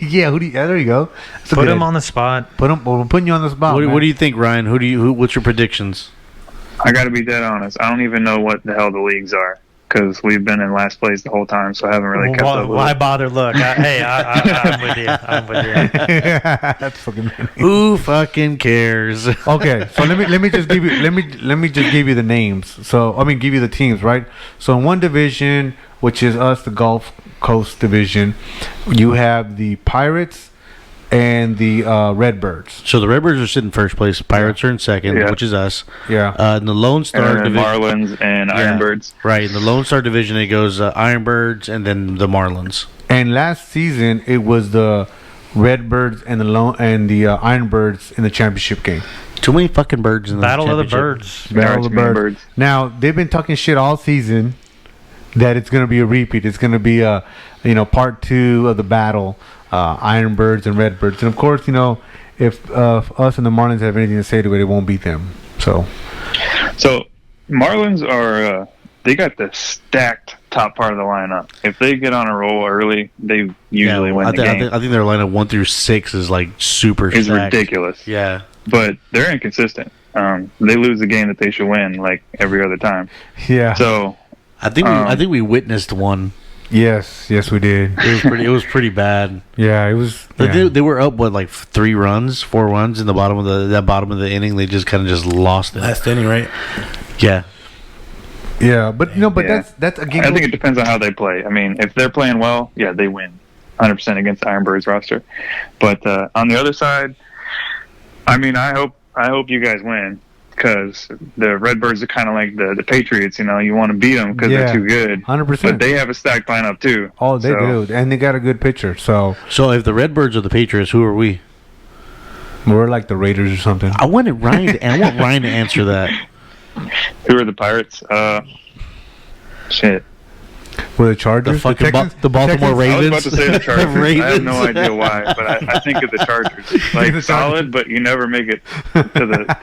S1: Yeah, there you go.
S2: Put him on the spot.
S1: We're putting you on the spot.
S3: What do you think, Ryan? What's your predictions?
S5: I got to be dead honest. I don't even know what the hell the leagues are because we've been in last place the whole time, so I haven't really kept up with
S2: Why
S5: it.
S2: bother? Look, I'm with you. I'm with you.
S1: That's fucking funny.
S3: Who fucking cares?
S1: Okay, so let me just give you the names. So give you the teams, right? So in one division, which is us, the Gulf Coast division, you have the Pirates and the Redbirds.
S3: So the Redbirds are sitting in first place. Pirates are in second, which is us.
S1: Yeah.
S3: In the Lone Star
S5: And
S3: division,
S5: Marlins and Ironbirds.
S3: right? In the Lone Star division, it goes Ironbirds and then the Marlins.
S1: And last season, it was the Redbirds and the Ironbirds in the championship game.
S3: Too many fucking birds in the
S2: Battle of the
S3: championship.
S2: Birds.
S1: Battle of the
S5: Ironbirds.
S1: Birds. Now they've been talking shit all season that it's going to be a repeat. It's going to be a part 2 of the battle. Ironbirds and Redbirds, and of course, if us and the Marlins have anything to say to it, it won't beat them. So
S5: Marlins are they got the stacked top part of the lineup. If they get on a roll early, they usually win the game.
S3: I think their lineup 1 through 6 is like super
S5: It's
S3: stacked.
S5: ridiculous.
S3: Yeah.
S5: But they're inconsistent. They lose the game that they should win like every other time.
S1: yeah,
S5: So
S3: I think we witnessed one.
S1: yes, we did.
S3: It was pretty bad.
S1: Yeah, it was.
S3: Like
S1: Yeah.
S3: they were up 4 runs in the bottom of the inning. They just kind of just lost it.
S4: Last inning, right?
S3: Yeah.
S1: Yeah, but
S5: Yeah.
S1: that's again.
S5: I think it depends on how they play. I mean, if they're playing well, yeah, they win 100% against the Ironbirds roster. But on the other side, I mean, I hope you guys win because the Redbirds are kind of like the Patriots. You want to beat them because they're too good.
S1: 100%.
S5: But they have a stacked lineup too.
S1: Oh, they do, and they got a good pitcher. So
S3: So if the Redbirds are the Patriots, who are we?
S1: we're like the Raiders or something.
S3: I want Ryan to answer that.
S5: Who are the Pirates? Shit.
S1: We're the Chargers,
S3: The fucking
S1: Texans?
S3: the Baltimore
S1: Texans?
S5: I was
S3: Ravens.
S5: about to say the Chargers. I have
S3: Ravens.
S5: no idea why, but I think of the Chargers. Like
S1: The
S5: solid, but you never make it to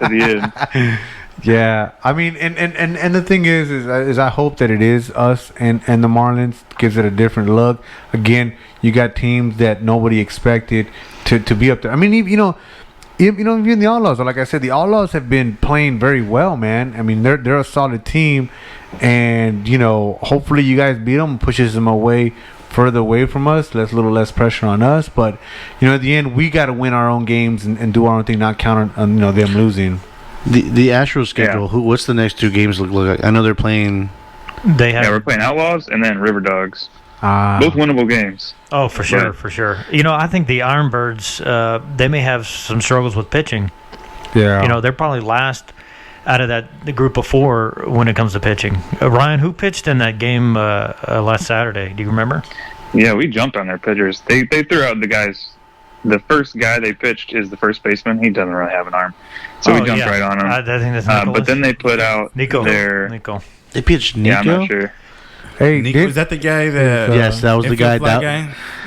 S5: the end.
S1: Yeah, I mean, and the thing is I hope that it is us and the Marlins gives it a different look. Again, you got teams that nobody expected to be up there. I mean, even the Outlaws. Like I said, the Outlaws have been playing very well, man. I mean, they're a solid team, and hopefully you guys beat them, pushes them further away from us. That's a little less pressure on us. But at the end, we got to win our own games and do our own thing, not count on them losing.
S3: The Astros schedule. What's the next 2 games look like? I know they're playing.
S2: They have.
S5: Yeah, we're playing Outlaws and then River Dogs.
S1: Ah.
S5: Both winnable games.
S2: Oh, for sure,
S5: Right.
S2: for sure. I think the Ironbirds, they may have some struggles with pitching.
S1: Yeah.
S2: They're probably last out of the group of 4 when it comes to pitching. Ryan, who pitched in that game last Saturday? Do you remember?
S5: Yeah, we jumped on their pitchers. They threw out the guys. The first guy they pitched is the first baseman. He doesn't really have an arm, so we jumped right on him.
S2: I think that's Nicholas.
S5: But then they put out
S2: Nico.
S3: They pitched Nico.
S5: Yeah, I'm not sure.
S1: Hey,
S4: Nico, is that the guy that?
S3: Yes, that was the guy.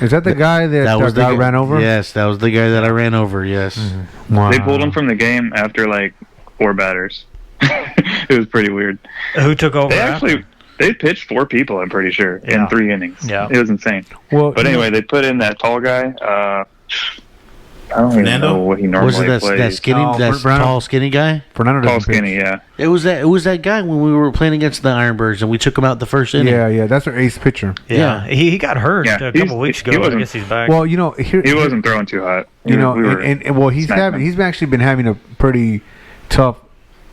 S1: is that the guy that
S3: was the guy
S1: ran over?
S3: Yes, that was the guy that I ran over. Yes.
S1: Wow.
S5: They pulled him from the game after like 4 batters. It was pretty weird.
S2: Who took over?
S5: They pitched 4 people. I'm pretty sure in 3 innings.
S2: Yeah,
S5: it was insane.
S1: Well,
S5: But anyway, they put in that tall guy. I don't even know what he normally
S3: Was it
S5: plays.
S3: that skinny, that tall, skinny guy?
S1: Fernando
S5: Tall,
S1: doesn't pitch.
S5: skinny, yeah.
S3: It was that guy when we were playing against the Ironbirds and we took him out the first inning.
S1: Yeah, that's our ace pitcher.
S2: yeah. He got hurt
S5: Yeah,
S2: a couple weeks ago. I guess he's back.
S1: Well, here
S5: He wasn't throwing too hot.
S1: he's
S5: smacking him.
S1: he's actually been having a pretty tough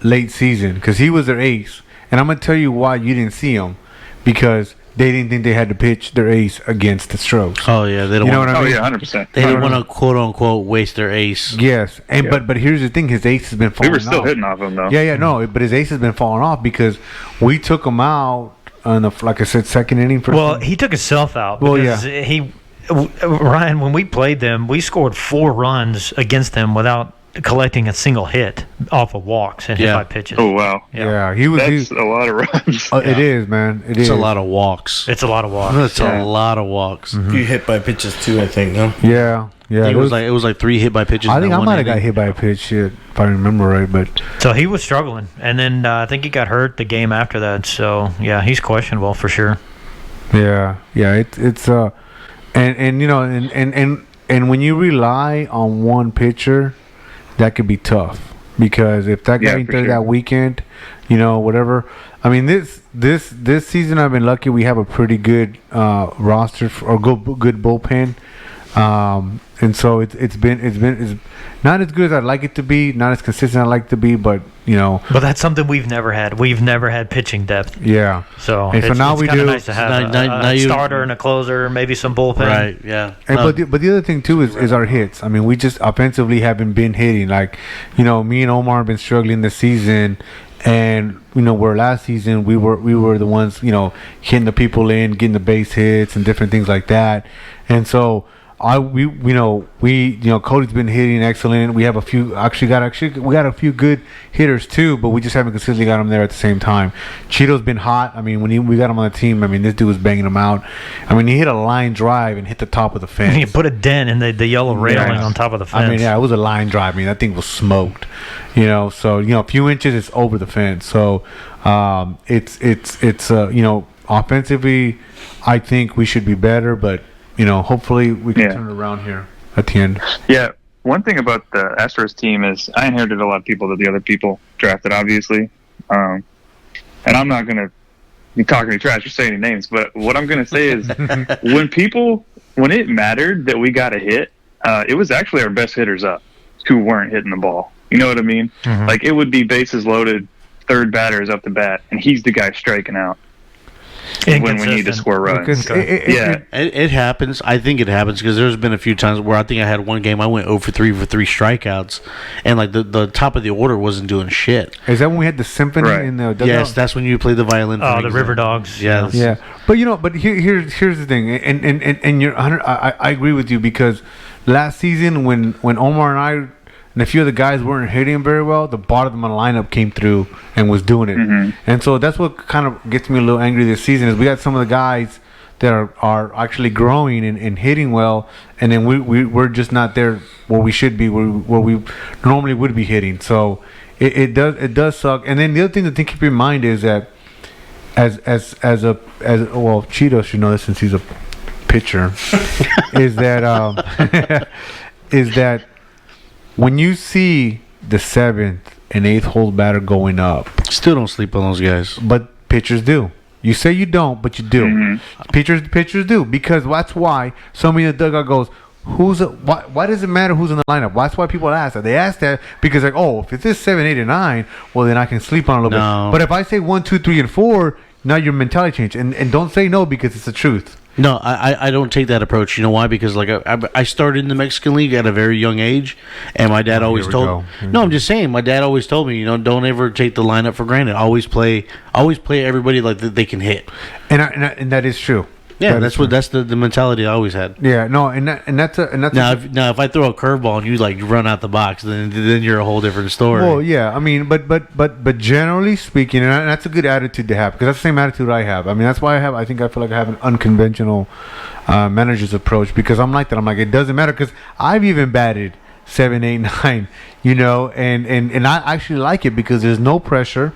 S1: late season because he was their ace, and I'm gonna tell you why you didn't see him because they didn't think they had to pitch their ace against the Strokes.
S3: Oh yeah, they don't.
S1: You know
S3: want,
S1: what I mean?
S5: Oh yeah, 100%.
S3: They didn't want to quote unquote waste their ace.
S1: Yes, and
S5: Yeah.
S1: but here's the thing: his ace has been
S5: We
S1: falling
S5: were still
S1: off.
S5: hitting off him though.
S1: Yeah, no, but his ace has been falling off because we took him out on the, like I said, second inning.
S2: Well, he took himself out.
S1: Well,
S2: because Ryan, when we played them, we scored 4 runs against them without collecting a single hit off of walks and hit
S3: Yeah.
S2: by pitches.
S5: Oh wow,
S1: Yeah, he was.
S5: that's a lot of runs.
S1: It is, man. It
S3: It's
S1: is
S3: a lot of walks.
S2: It's a lot of walks.
S3: It's
S5: Yeah.
S3: a lot of walks.
S4: You hit by pitches too, I think. No?
S1: Yeah, yeah.
S3: I think
S1: there
S3: it was like 3 hit by pitches.
S1: I
S3: in
S1: think
S3: that
S1: I
S3: one
S1: might have got
S3: inning.
S1: hit by a pitch, shit, if I remember right. But
S2: So he was struggling, and then I think he got hurt the game after that. So yeah, he's questionable for sure.
S1: yeah, it's and you know, and when you rely on one pitcher, that could be tough because if that guy
S5: Yeah,
S1: ain't
S5: for
S1: there
S5: sure.
S1: that weekend, you know, whatever. I mean, this season I've been lucky. We have a pretty good roster or good bullpen. And so it's not as good as I'd like it to be, not as consistent as I'd like it to be, but you know,
S2: But that's something we've never had. We've never had pitching depth.
S1: yeah.
S2: So
S1: And so
S2: it's,
S1: now
S2: it's
S1: we
S2: kinda
S1: do.
S2: nice to have
S3: Now
S2: a
S3: you-
S2: starter and a closer, maybe some bullpen.
S3: Right, yeah.
S1: And,
S3: No,
S1: but the other thing too is our hits. I mean, we just offensively haven't been hitting. Like, you know, me and Omar have been struggling this season, and you know, where last season we were the ones, you know, hitting the people in, getting the base hits and different things like that. And so we Cody's been hitting excellent. We have a few we got a few good hitters too, but we just haven't consistently got them there at the same time. Cheeto's been hot. I mean, when we got him on the team, I mean, this dude was banging them out. I mean, he hit a line drive and hit the top of the fence.
S2: You put a dent in the yellow railing
S1: Yeah.
S2: on top of the fence.
S1: I mean, yeah, it was a line drive. I mean, that thing was smoked. You know, so you know, a few inches, it's over the fence. So it's you know, offensively, I think we should be better, but you know, hopefully we can
S5: Yeah.
S1: turn it around here at the end.
S5: Yeah, one thing about the Astros team is I inherited a lot of people that the other people drafted, obviously. And I'm not going to be talking any trash or say any names, but what I'm going to say is when it mattered that we got a hit, it was actually our best hitters up who weren't hitting the ball. You know what I mean?
S2: Mhm.
S5: Like, it would be bases loaded, third batters up the bat, and he's the guy striking out when we need to
S2: Inconsistent.
S5: score runs.
S1: Because
S5: Yeah.
S3: It happens. I think it happens because there's been a few times where I think I had one game I went 0 for 3 for 3 strikeouts, and like the top of the order wasn't doing shit.
S1: is that when we had the symphony
S5: Right.
S1: in the dugout?
S3: Yes, that's when you play the violin.
S2: Oh,
S3: for
S2: the
S3: example.
S2: River Dogs.
S3: Yeah,
S1: Yeah, but you know, but here's the thing, and you're 100. I agree with you because last season when Omar and I and a few of the guys weren't hitting very well, the bottom of the lineup came through and was doing it, and so that's what kind of gets me a little angry this season is we got some of the guys that are actually growing and hitting well, and then we're just not there where we should be, where we normally would be hitting. So it does suck. And then the other thing to keep in mind is that as well, Cheeto should know this since he's a pitcher, is that is that when you see the 7th and 8th hole batter going up,
S3: still don't sleep on those guys.
S1: but pitchers do. You say you don't, but you do. Pitchers do because that's why somebody in the dugout goes, why does it matter who's in the lineup? That's why people ask that. They ask that because like, oh, if it's this 7, 8, and 9, well then I can sleep on it a little
S3: No.
S1: bit. But if I say 1, 2, 3, and 4, now your mentality change and don't say no because it's the truth.
S3: No, I don't take that approach. You know why? Because like I started in the Mexican League at a very young age, and my dad always
S1: we
S3: told.
S1: go.
S3: No, I'm just saying. My dad always told me, you know, don't ever take the lineup for granted. Always play everybody like they can hit.
S1: And that is true.
S3: Yeah,
S1: That is
S3: that's the mentality I always had.
S1: Yeah, no, and that's
S3: Now, if I throw a curveball and you like run out the box, then you're a whole different story.
S1: well, yeah. I mean, but generally speaking, and that's a good attitude to have because that's the same attitude I have. I mean, that's why I feel like I have an unconventional manager's approach because I'm like that. I'm like it doesn't matter because I've even batted 7, 8, 9, you know, and I actually like it because there's no pressure.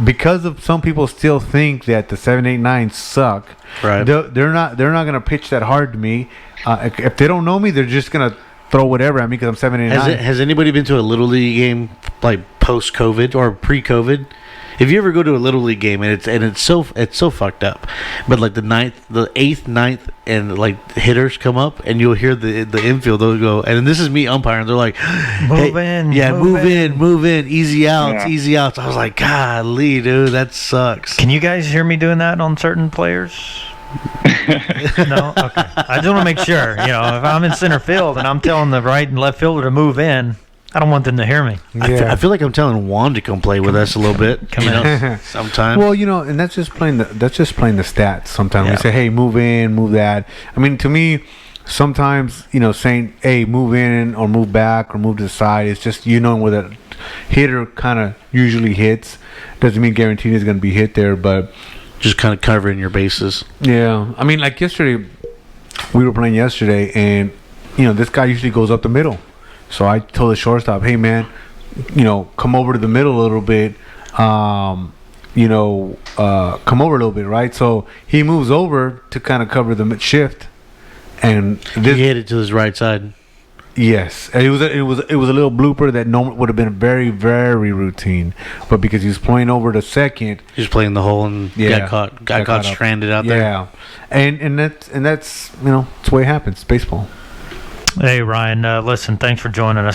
S1: Because of some people still think that the 7, 8, 9 suck.
S3: Right.
S1: They're not gonna pitch that hard to me. If they don't know me, they're just gonna throw whatever at me because I'm 7, 8, 9.
S3: Has anybody been to a little league game like post COVID or pre COVID? If you ever go to a little league game and it's so fucked up, but like the 8th, 9th, and like hitters come up and you'll hear the infield they'll go, and this is me umpiring. They're like,
S2: Move
S3: hey,
S2: in,
S3: yeah,
S2: move
S3: move in, easy outs,
S5: Yeah.
S3: easy outs. I was like, golly, dude, that sucks.
S2: Can you guys hear me doing that on certain players? No? Okay. I just want to make sure. You know, if I'm in center field and I'm telling the right and left fielder to move in, I don't want them to hear me.
S1: Yeah.
S3: I feel like I'm telling Juan to come play with us a little bit.
S2: Come
S3: you
S2: in.
S3: know, sometime.
S1: Well, you know, and that's just playing the stats. Sometimes
S3: Yeah.
S1: we say, "Hey, move in, move that." I mean, to me, sometimes, saying, hey, move in or move back or move to the side, it's just knowing where that hitter kind of usually hits. Doesn't mean guaranteed it's going to be hit there, but
S3: Just kind of covering your bases.
S1: yeah. I mean, like yesterday, we were playing yesterday, and, this guy usually goes up the middle. So I told the shortstop, hey, man, come over to the middle a little bit. Come over a little bit, right? So he moves over to kind of cover the shift, and
S3: He hit it to his right side.
S1: yes, and it was a little blooper that would have been very, very routine, but because he was playing over to second,
S3: He was playing the hole and
S1: Yeah.
S3: got
S1: Got
S3: caught
S1: caught up.
S3: stranded out there.
S1: yeah, and that's it's the way it happens. It's baseball.
S2: Hey, Ryan, listen, thanks for joining us.